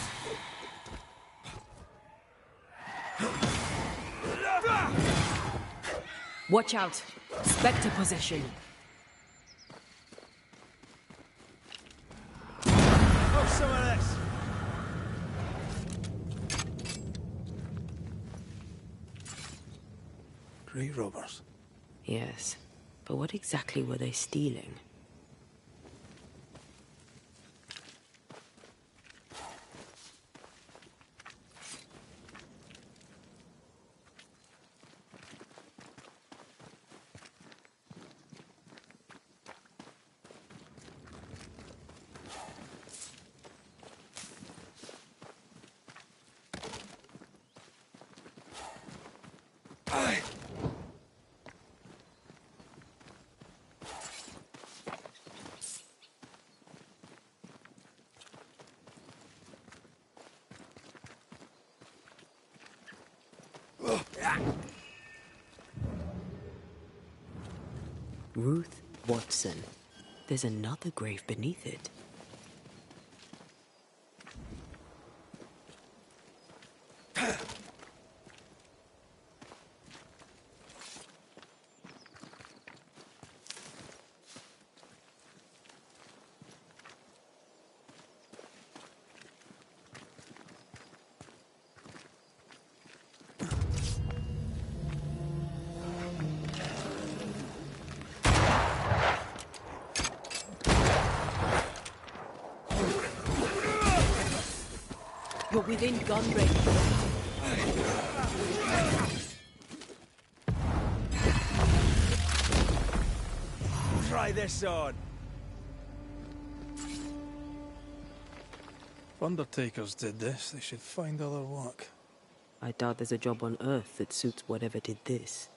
Watch out! Spectre possession. Oh, some of this! Grave robbers. Yes, but what exactly were they stealing? Ruth Watson. There's another grave beneath it. You're within gun range. Try this on! If undertakers did this, they should find other work. I doubt there's a job on Earth that suits whatever did this.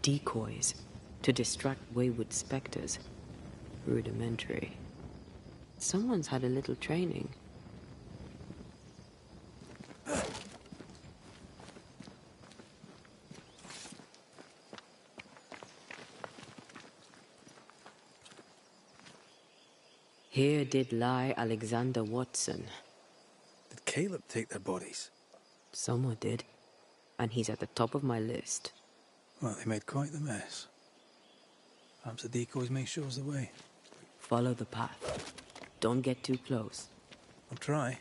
Decoys to distract wayward specters. Rudimentary. Someone's had a little training. Here did lie Alexander Watson. Did Caleb take their bodies? Someone did, and he's at the top of my list. Well, they made quite the mess. Perhaps the decoys may show us the way. Follow the path. Don't get too close. I'll try.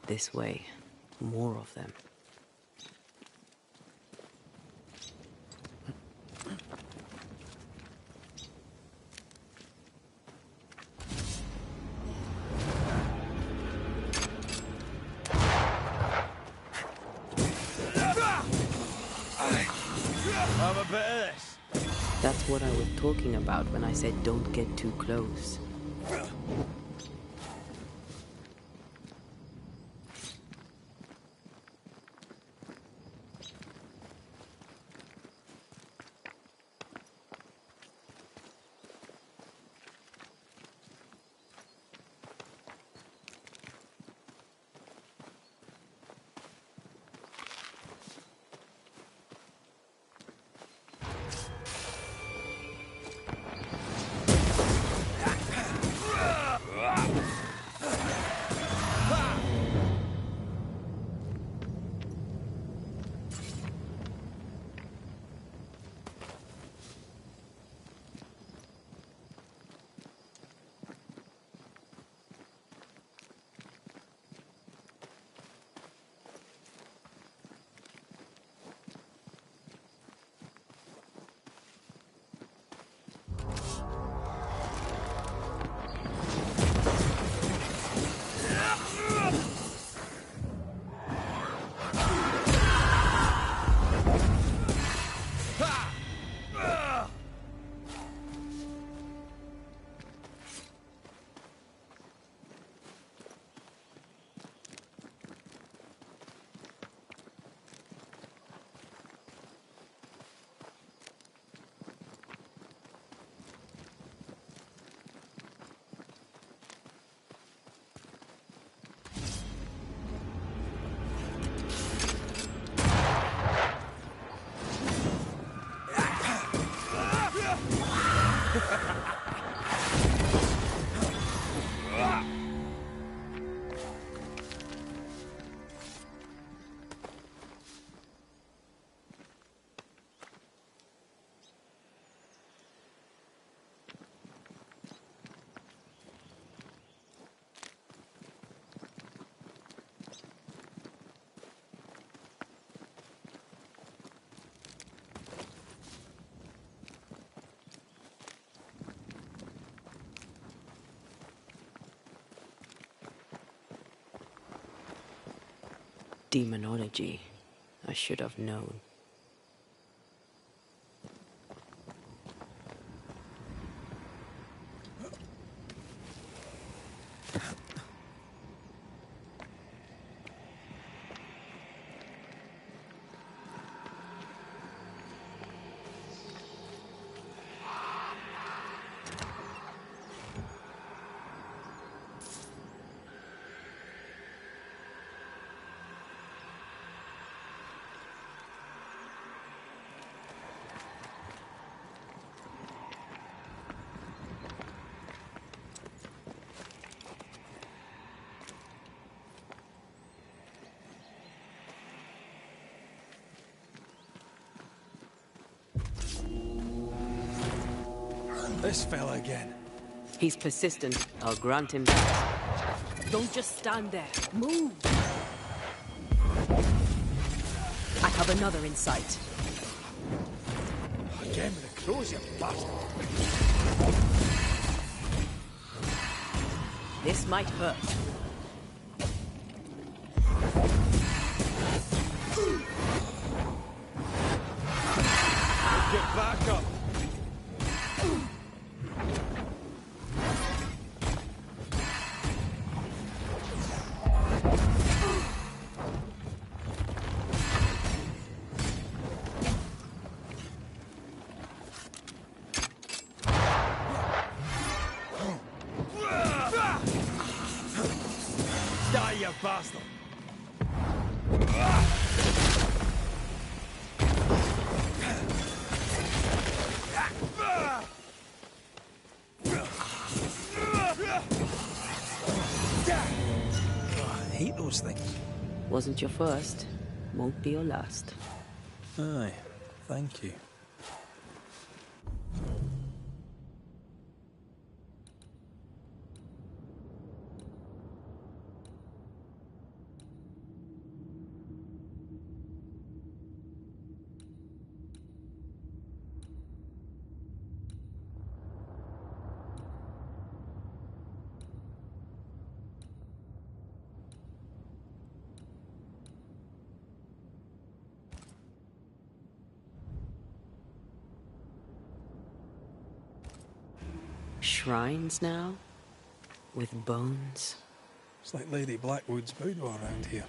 This way. More of them. Have a bit of this. That's what I was talking about when I said don't get too close. Demonology. I should have known. This fella again. He's persistent. I'll grant him that. Don't just stand there. Move! I have another in sight. Again with the crows, you bastard. This might hurt. Get back up. Die, you bastard! I hate those things. Wasn't your first. Won't be your last. Aye, thank you. Shrines now? With bones? It's like Lady Blackwood's boudoir around here.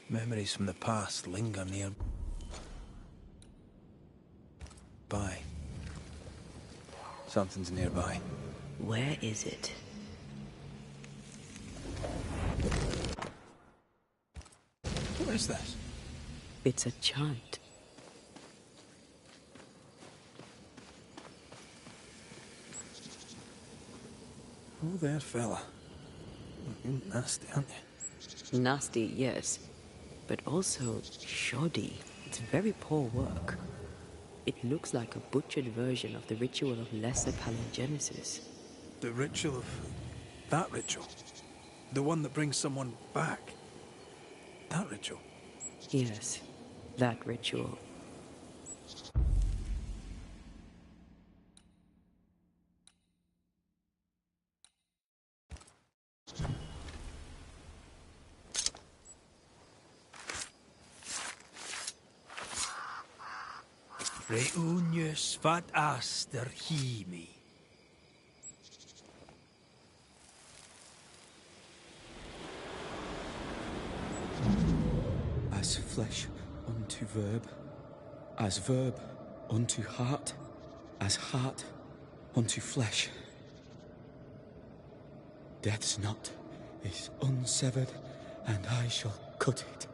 Memories from the past linger nearby. Something's nearby. Where is it? What is this? It's a chant. Oh, there, fella. You're nasty, aren't you? Nasty, yes. But also shoddy. It's very poor work. It looks like a butchered version of the ritual of Lesser Palingenesis. The ritual of... that ritual? The one that brings someone back? That ritual? Yes, that ritual. Reunius vat aster himi. As flesh unto verb, as verb unto heart, as heart unto flesh. Death's knot is unsevered, and I shall cut it.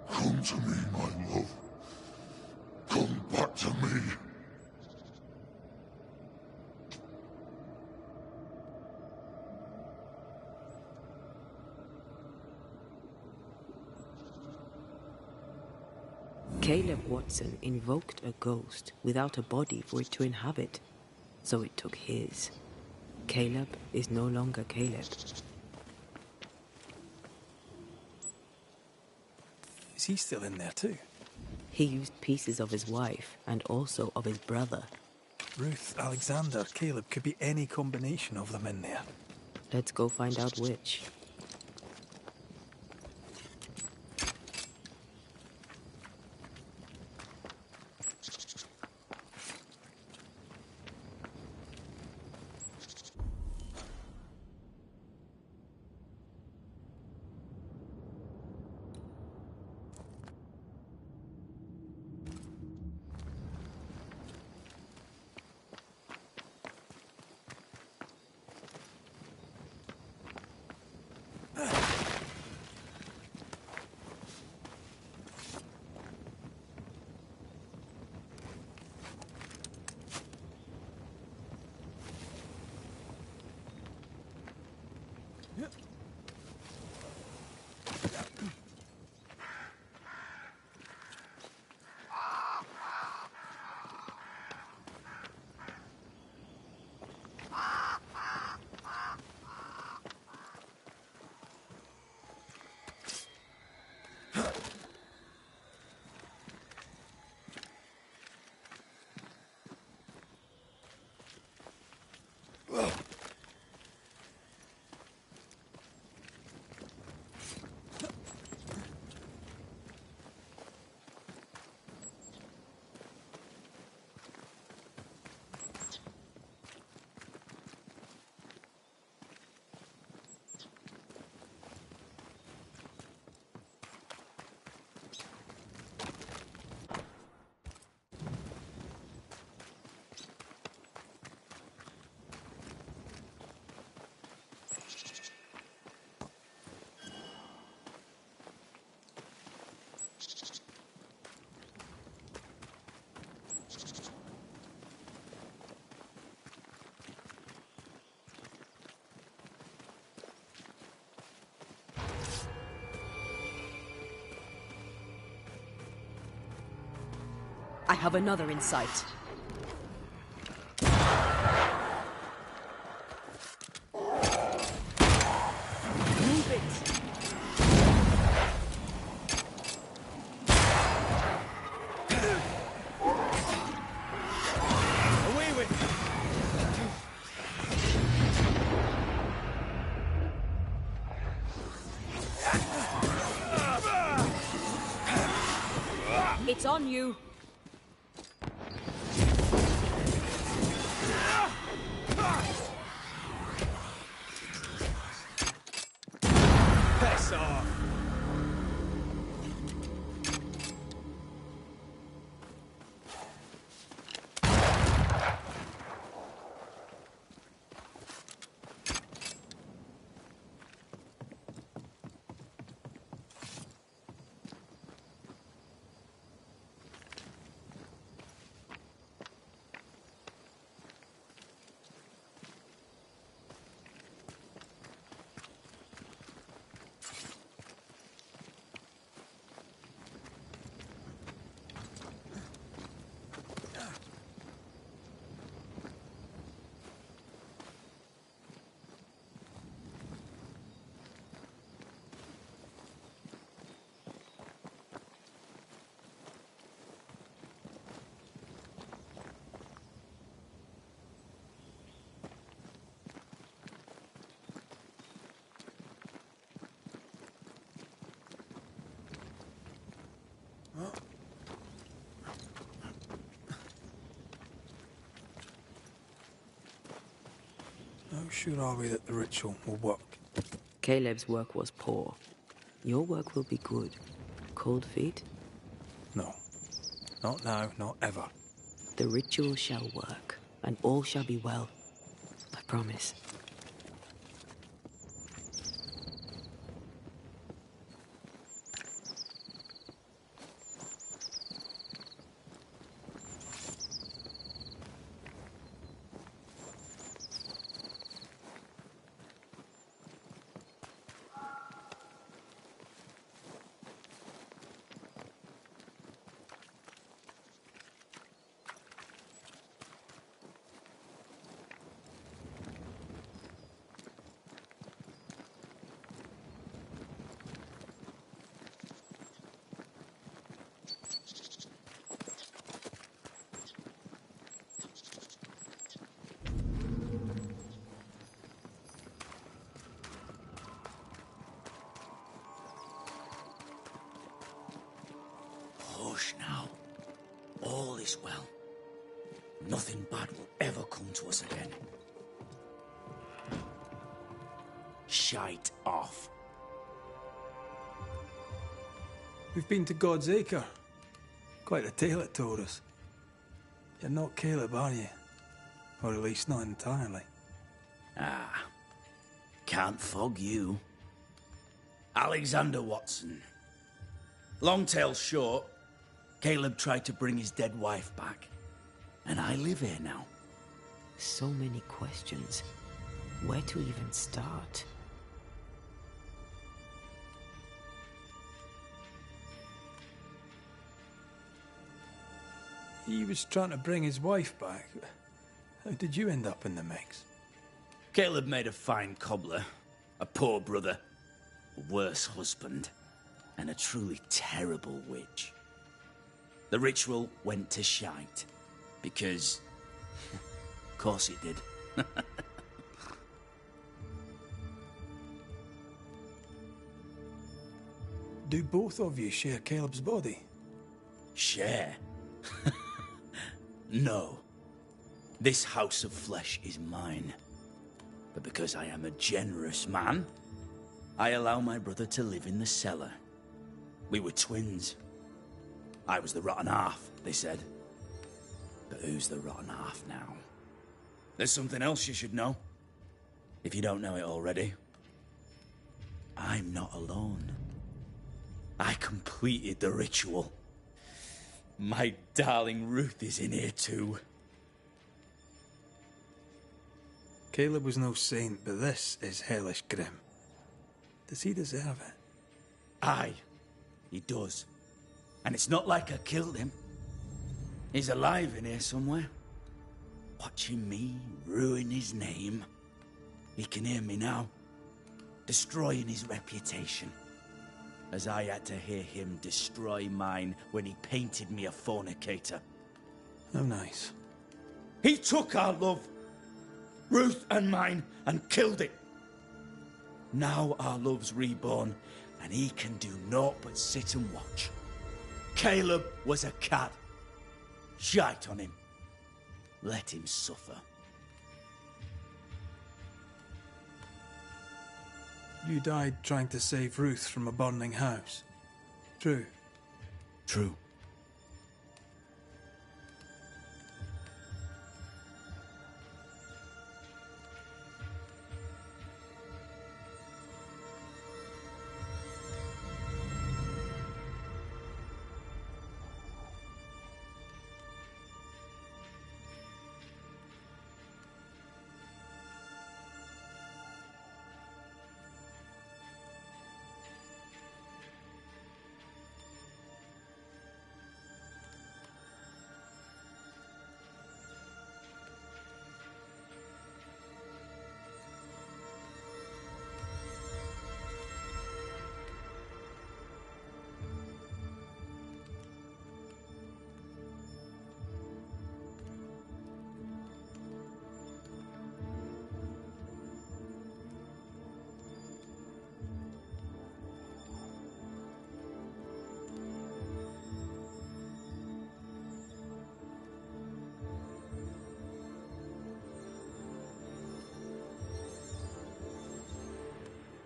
Come to me, my love. Come Caleb Watson invoked a ghost without a body for it to inhabit, so it took his. Caleb is no longer Caleb. Is he still in there too? He used pieces of his wife and also of his brother. Ruth, Alexander, Caleb, could be any combination of them in there. Let's go find out which. I have another in sight. Move it! Away with It's on you! piss off. How sure are we that the ritual will work? Caleb's work was poor. Your work will be good. Cold feet? No. Not now, not ever. The ritual shall work, and all shall be well. I promise. this well. Nothing bad will ever come to us again. Shite off. We've been to God's Acre. Quite a tale it told us. You're not Caleb, are you? Or at least not entirely. Ah, can't fog you. Alexander Watson. Long tale short, Caleb tried to bring his dead wife back. And I live here now. So many questions. Where to even start? He was trying to bring his wife back. How did you end up in the mix? Caleb made a fine cobbler, a poor brother, a worse husband, and a truly terrible witch. The ritual went to shite, because... of course it did. Do both of you share Caleb's body? Share? No. This house of flesh is mine. But because I am a generous man, I allow my brother to live in the cellar. We were twins. I was the rotten half, they said. But who's the rotten half now? There's something else you should know. If you don't know it already. I'm not alone. I completed the ritual. My darling Ruth is in here too. Caleb was no saint, but this is hellish grim. Does he deserve it? Aye, he does. And it's not like I killed him. He's alive in here somewhere. Watching me ruin his name. He can hear me now. Destroying his reputation. As I had to hear him destroy mine when he painted me a fornicator. Oh, nice. He took our love, Ruth and mine, and killed it. Now our love's reborn, and he can do naught but sit and watch. Caleb was a cad. Shite on him. Let him suffer. You died trying to save Ruth from a burning house. True? True.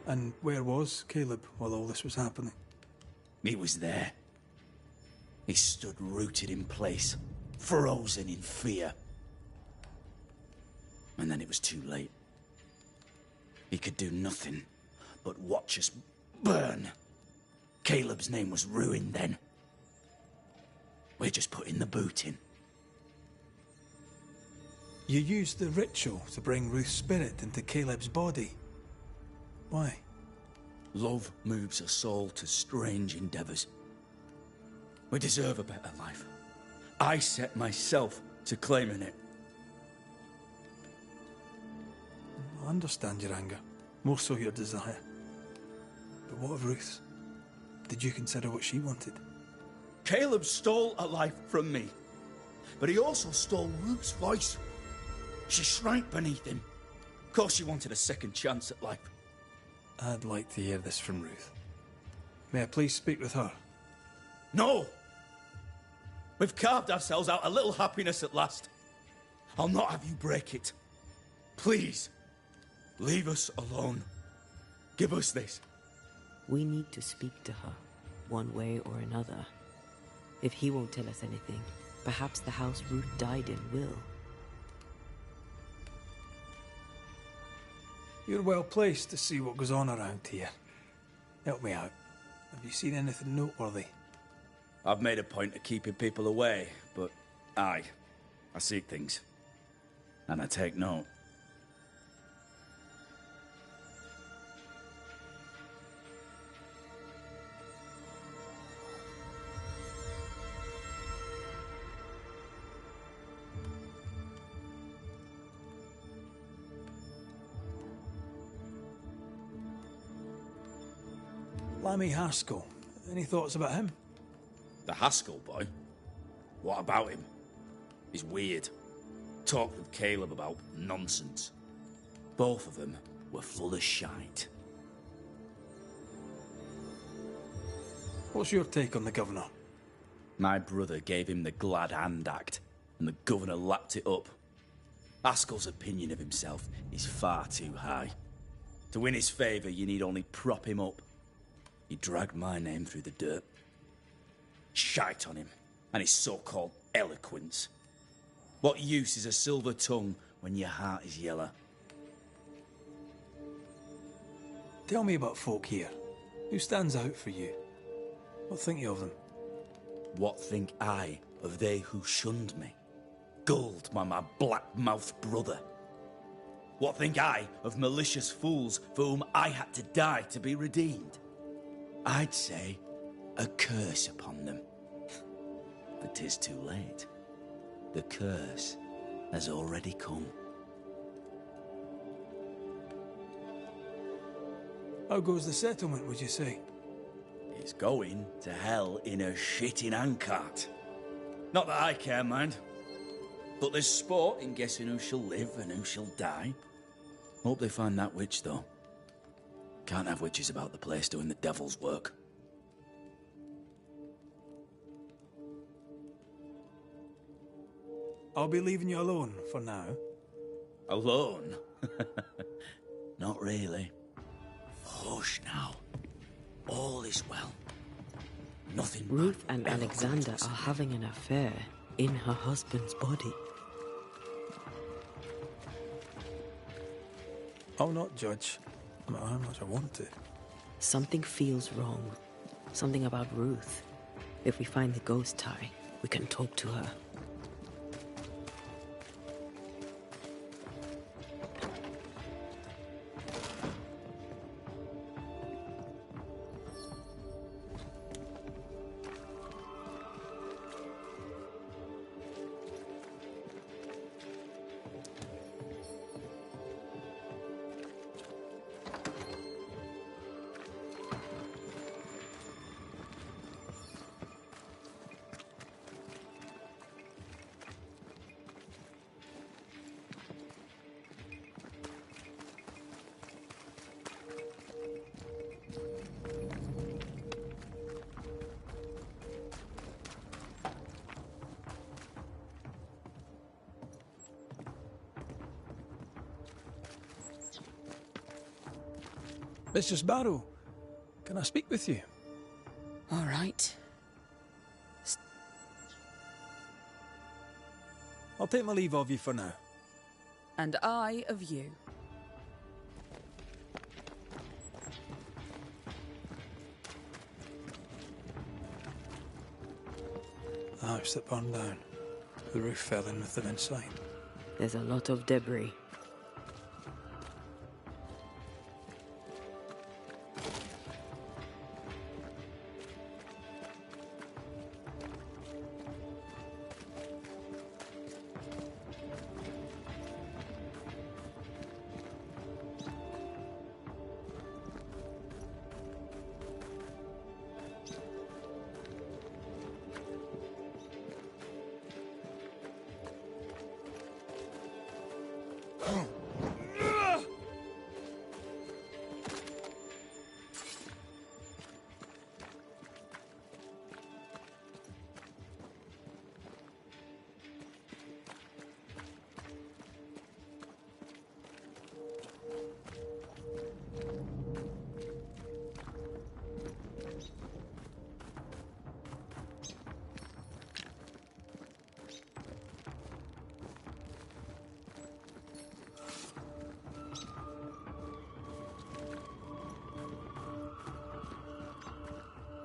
And where was Caleb while all this was happening? He was there. He stood rooted in place, frozen in fear. And then it was too late. He could do nothing but watch us burn. Caleb's name was ruined then. We're just putting the boot in. You used the ritual to bring Ruth's spirit into Caleb's body. Why? Love moves a soul to strange endeavors. We deserve a better life. I set myself to claiming it. I understand your anger, more so your desire. But what of Ruth's? Did you consider what she wanted? Caleb stole a life from me, but he also stole Ruth's voice. She shrank beneath him. Of course she wanted a second chance at life. I'd like to hear this from Ruth. May I please speak with her? No! We've carved ourselves out a little happiness at last. I'll not have you break it. Please, leave us alone. Give us this. We need to speak to her, one way or another. If he won't tell us anything, perhaps the house Ruth died in will. You're well placed to see what goes on around here. Help me out. Have you seen anything noteworthy? I've made a point of keeping people away, but I seek things. And I take note. Lammy Haskell. Any thoughts about him? The Haskell boy? What about him? He's weird. Talked with Caleb about nonsense. Both of them were full of shite. What's your take on the governor? My brother gave him the glad hand act, and the governor lapped it up. Haskell's opinion of himself is far too high. To win his favour, you need only prop him up. He dragged my name through the dirt. Shite on him, and his so-called eloquence. What use is a silver tongue when your heart is yellow? Tell me about folk here. Who stands out for you? What think you of them? What think I of they who shunned me, gulled by my black-mouthed brother? What think I of malicious fools for whom I had to die to be redeemed? I'd say a curse upon them. But 'tis too late. The curse has already come. How goes the settlement, would you say? It's going to hell in a shitting handcart. Not that I care, mind. But there's sport in guessing who shall live and who shall die. Hope they find that witch, though. Can't have witches about the place doing the devil's work. I'll be leaving you alone for now. Alone? Not really. Hush now. All is well. Nothing. Ruth and Alexander are having an affair in her husband's body. I'll not judge, no matter how much I want to. Something feels wrong. Something about Ruth. If we find the ghost tie, we can talk to her. Mr. Sparrow, can I speak with you? All right. I'll take my leave of you for now. And I of you. The house that burned down. The roof fell in with them inside. There's a lot of debris.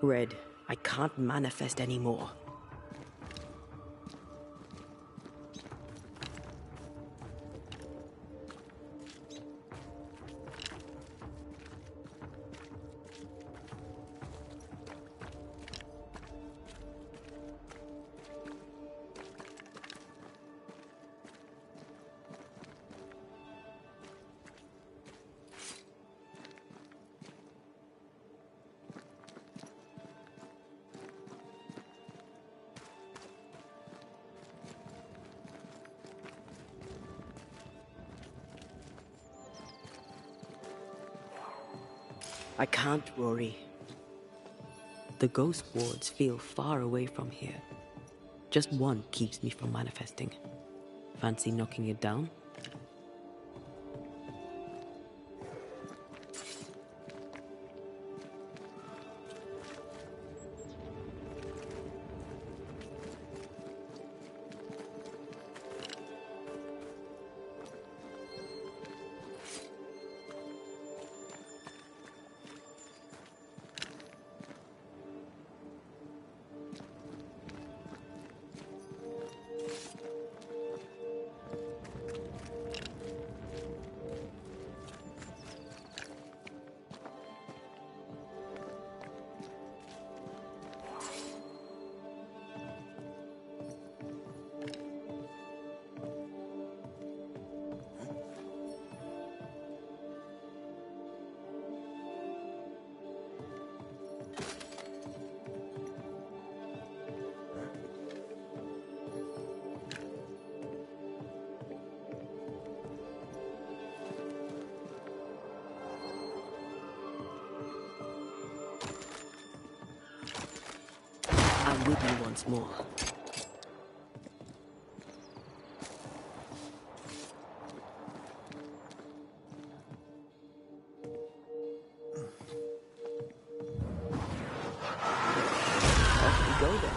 Red, I can't manifest anymore. I can't, Rory. The ghost wards feel far away from here. Just one keeps me from manifesting. Fancy knocking it down? I'm with you once more. Off we go then.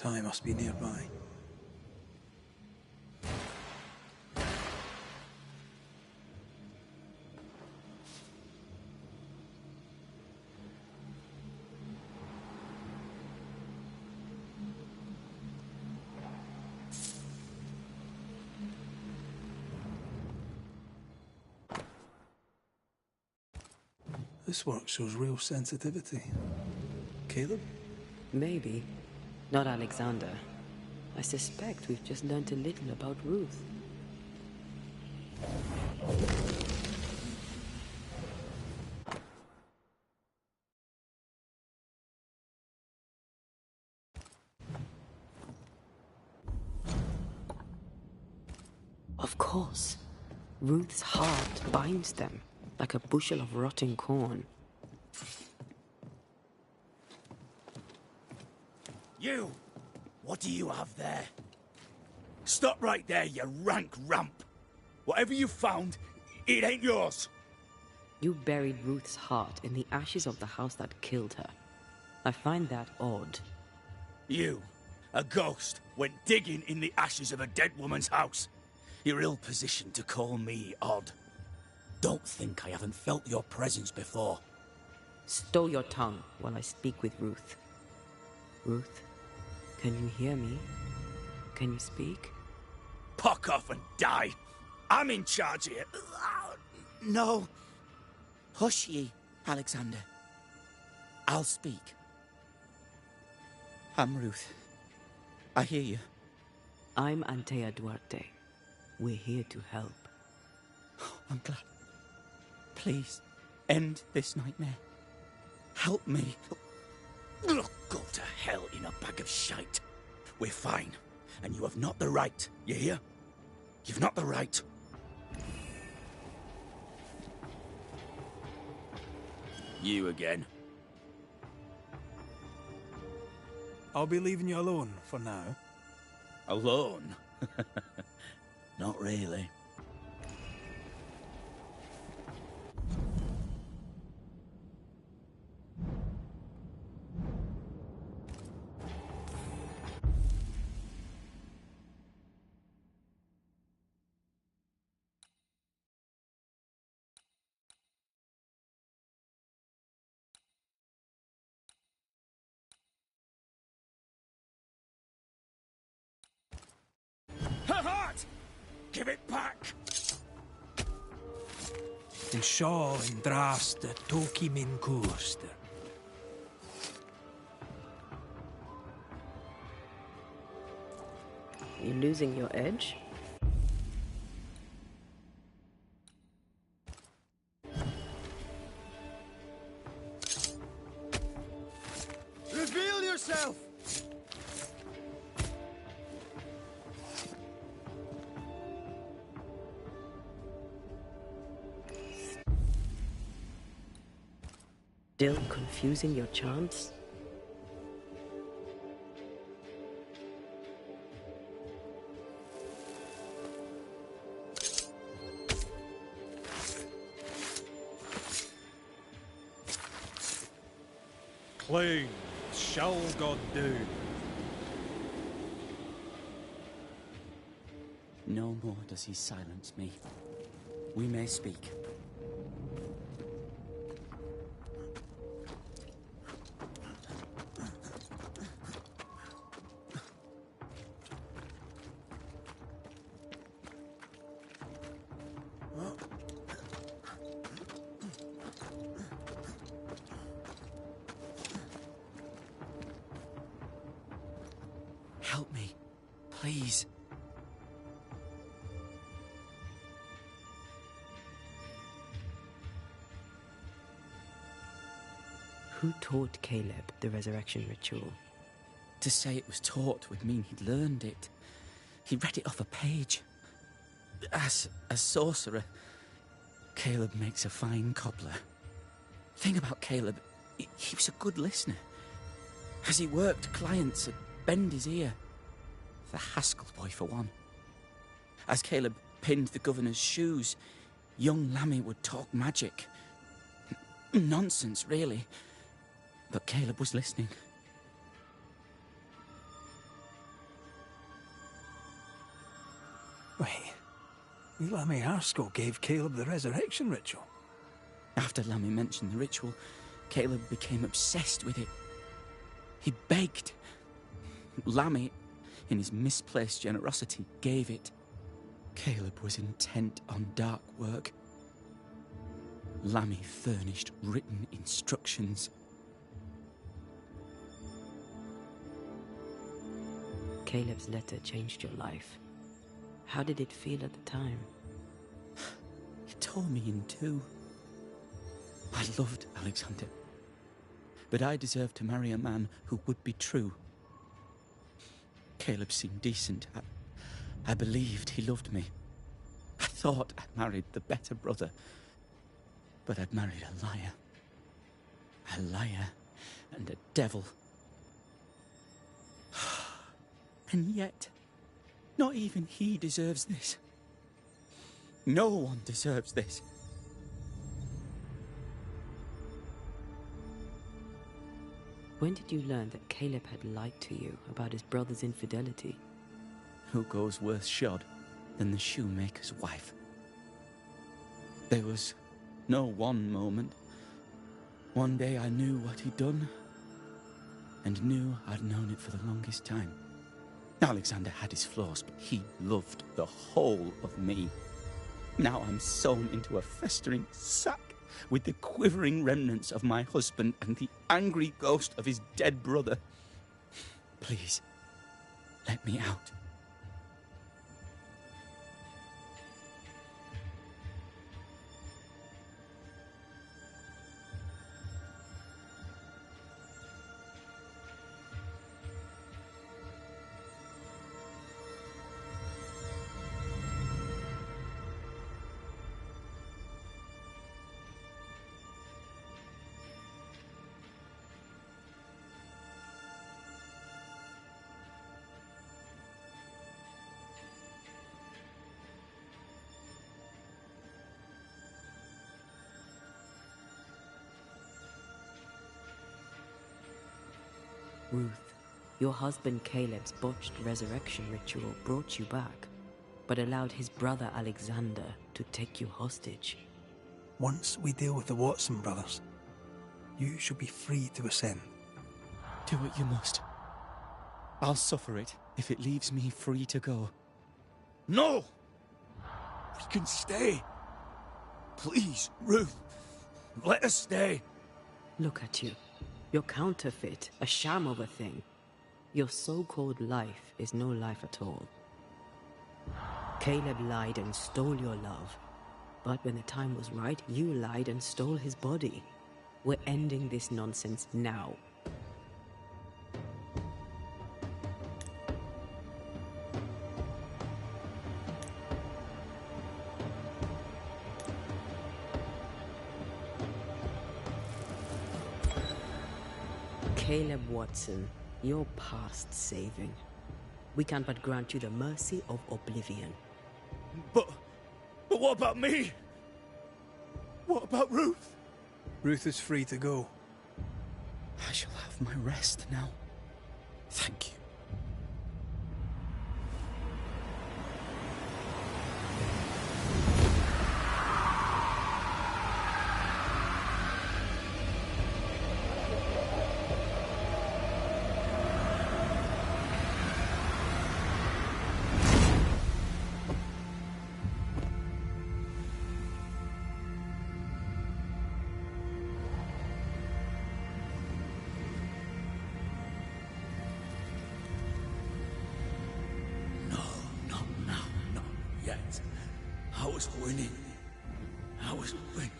Ty must be nearby. This work shows real sensitivity. Caleb? Maybe. Not Alexander. I suspect we've just learned a little about Ruth. Of course. Ruth's heart binds them like a bushel of rotting corn. You! What do you have there? Stop right there, you rank ramp! Whatever you found, it ain't yours! You buried Ruth's heart in the ashes of the house that killed her. I find that odd. You, a ghost, went digging in the ashes of a dead woman's house. You're ill-positioned to call me odd. Don't think I haven't felt your presence before. Stow your tongue while I speak with Ruth. Ruth, can you hear me? Can you speak? Pock off and die! I'm in charge here. No. Hush ye, Alexander. I'll speak. I'm Ruth. I hear you. I'm Antea Duarte. We're here to help. Oh, I'm glad. Please, end this nightmare. Help me. Go to hell in a bag of shite. We're fine, and you have not the right, you hear? You've not the right. You again. I'll be leaving you alone for now. Alone? Not really. Her heart! Give it back! En Shaw en draste toki min koester. You losing your edge? Reveal yourself! Still confusing your chants? Plain shall God do. No more does he silence me. We may speak. Help me, please. Who taught Caleb the resurrection ritual? To say it was taught would mean he'd learned it. He read it off a page. As a sorcerer, Caleb makes a fine cobbler. Thing about Caleb, he was a good listener. As he worked, clients would bend his ear. The Haskell boy, for one. As Caleb pinned the governor's shoes, young Lammy would talk magic. Nonsense, really. But Caleb was listening. Wait, Lammy Harsco gave Caleb the resurrection ritual? After Lammy mentioned the ritual, Caleb became obsessed with it. He begged. Lammy, in his misplaced generosity, gave it. Caleb was intent on dark work. Lammy furnished written instructions. Caleb's letter changed your life. How did it feel at the time? It tore me in two. I loved Alexander, but I deserved to marry a man who would be true. Caleb seemed decent. I believed he loved me. I thought I'd married the better brother, but I'd married a liar. A liar and a devil. And yet, not even he deserves this. No one deserves this. When did you learn that Caleb had lied to you about his brother's infidelity? Who goes worse shod than the shoemaker's wife? There was no one moment. One day I knew what he'd done, and knew I'd known it for the longest time. Alexander had his flaws, but he loved the whole of me. Now I'm sewn into a festering sack with the quivering remnants of my husband and the angry ghost of his dead brother. Please, let me out. Ruth, your husband Caleb's botched resurrection ritual brought you back, but allowed his brother Alexander to take you hostage. Once we deal with the Watson brothers, you shall be free to ascend. Do what you must. I'll suffer it if it leaves me free to go. No! We can stay. Please, Ruth, let us stay. Look at you. You're counterfeit, a sham of a thing. Your so-called life is no life at all. Caleb lied and stole your love. But when the time was right, you lied and stole his body. We're ending this nonsense now. Caleb Watson, you're past saving. We can but grant you the mercy of oblivion. But what about me? What about Ruth? Ruth is free to go. I shall have my rest now. Thank you. I was winning. I was winning.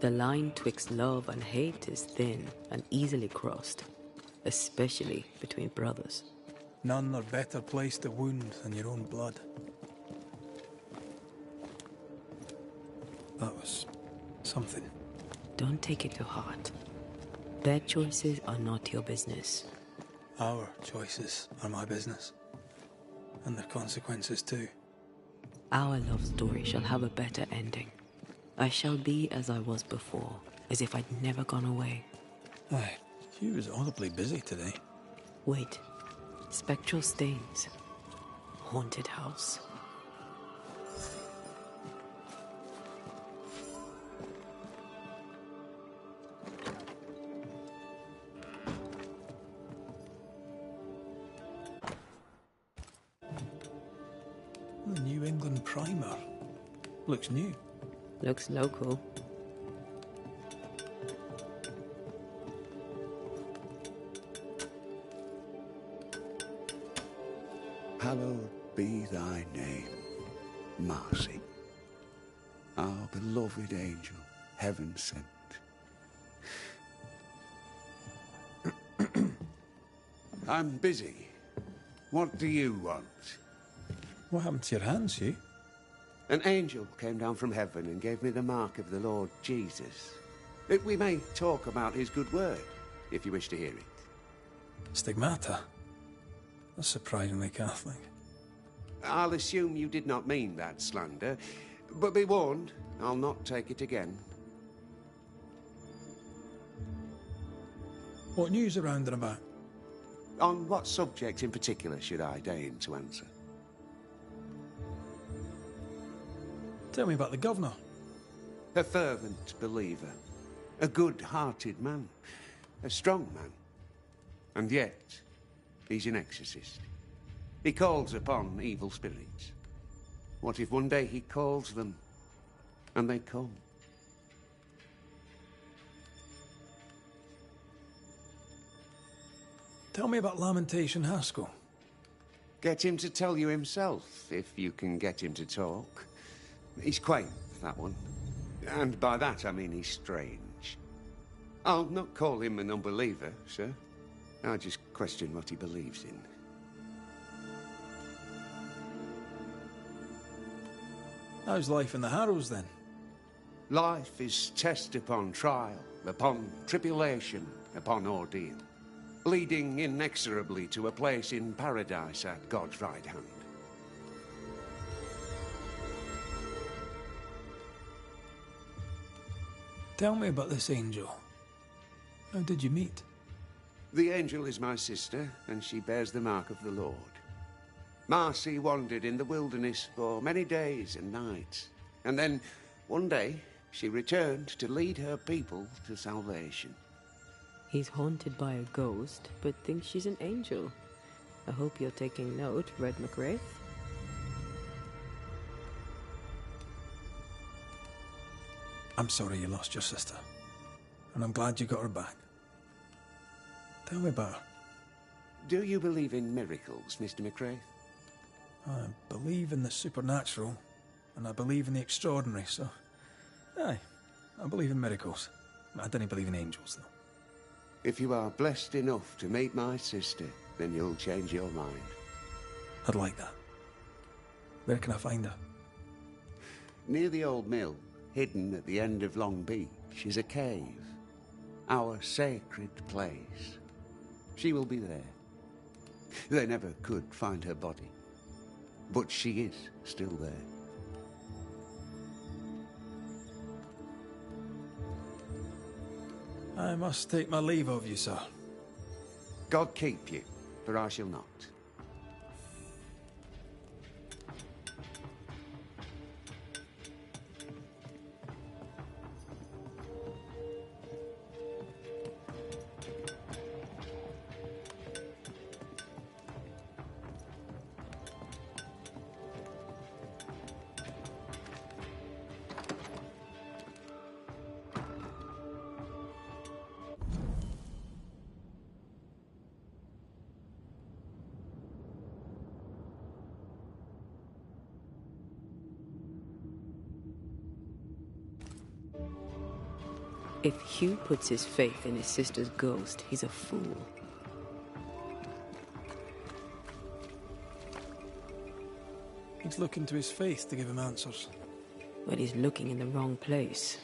The line twixt love and hate is thin and easily crossed, especially between brothers. None are better placed to wound than your own blood. That was something. Don't take it to heart. Their choices are not your business. Our choices are my business. And their consequences too. Our love story shall have a better ending. I shall be as I was before, as if I'd never gone away. Aye, she was audibly busy today. Wait. Spectral stains. Haunted house. The New England primer. Looks new. Looks local. Hallowed be thy name, Marcy, our beloved angel, heaven sent. I'm busy. What do you want? What happened to your hands, Hugh? An angel came down from heaven and gave me the mark of the Lord Jesus. We may talk about his good word, if you wish to hear it. Stigmata? That's surprisingly Catholic. I'll assume you did not mean that slander, but be warned, I'll not take it again. What news around and about? On what subject in particular should I deign to answer? Tell me about the governor. A fervent believer. A good-hearted man. A strong man. And yet, he's an exorcist. He calls upon evil spirits. What if one day he calls them, and they come? Tell me about Lamentation Haskell. Get him to tell you himself, if you can get him to talk. He's quaint, that one. And by that I mean he's strange. I'll not call him an unbeliever, sir. I just question what he believes in. How's life in the Harrows, then? Life is test upon trial, upon tribulation, upon ordeal, leading inexorably to a place in paradise at God's right hand. Tell me about this angel. How did you meet? The angel is my sister, and she bears the mark of the Lord. Marcy wandered in the wilderness for many days and nights, and then, one day, she returned to lead her people to salvation. He's haunted by a ghost, but thinks she's an angel. I hope you're taking note, Red McWraith. I'm sorry you lost your sister, and I'm glad you got her back. Tell me about her. Do you believe in miracles, Mr. McWraith? I believe in the supernatural, and I believe in the extraordinary, so... Aye, I believe in miracles. I don't believe in angels, though. If you are blessed enough to meet my sister, then you'll change your mind. I'd like that. Where can I find her? Near the old mill, hidden at the end of Long Beach, is a cave. Our sacred place. She will be there. They never could find her body. But she is still there. I must take my leave of you, sir. God keep you, for I shall not. If Hugh puts his faith in his sister's ghost, he's a fool. He's looking to his faith to give him answers. But he's looking in the wrong place.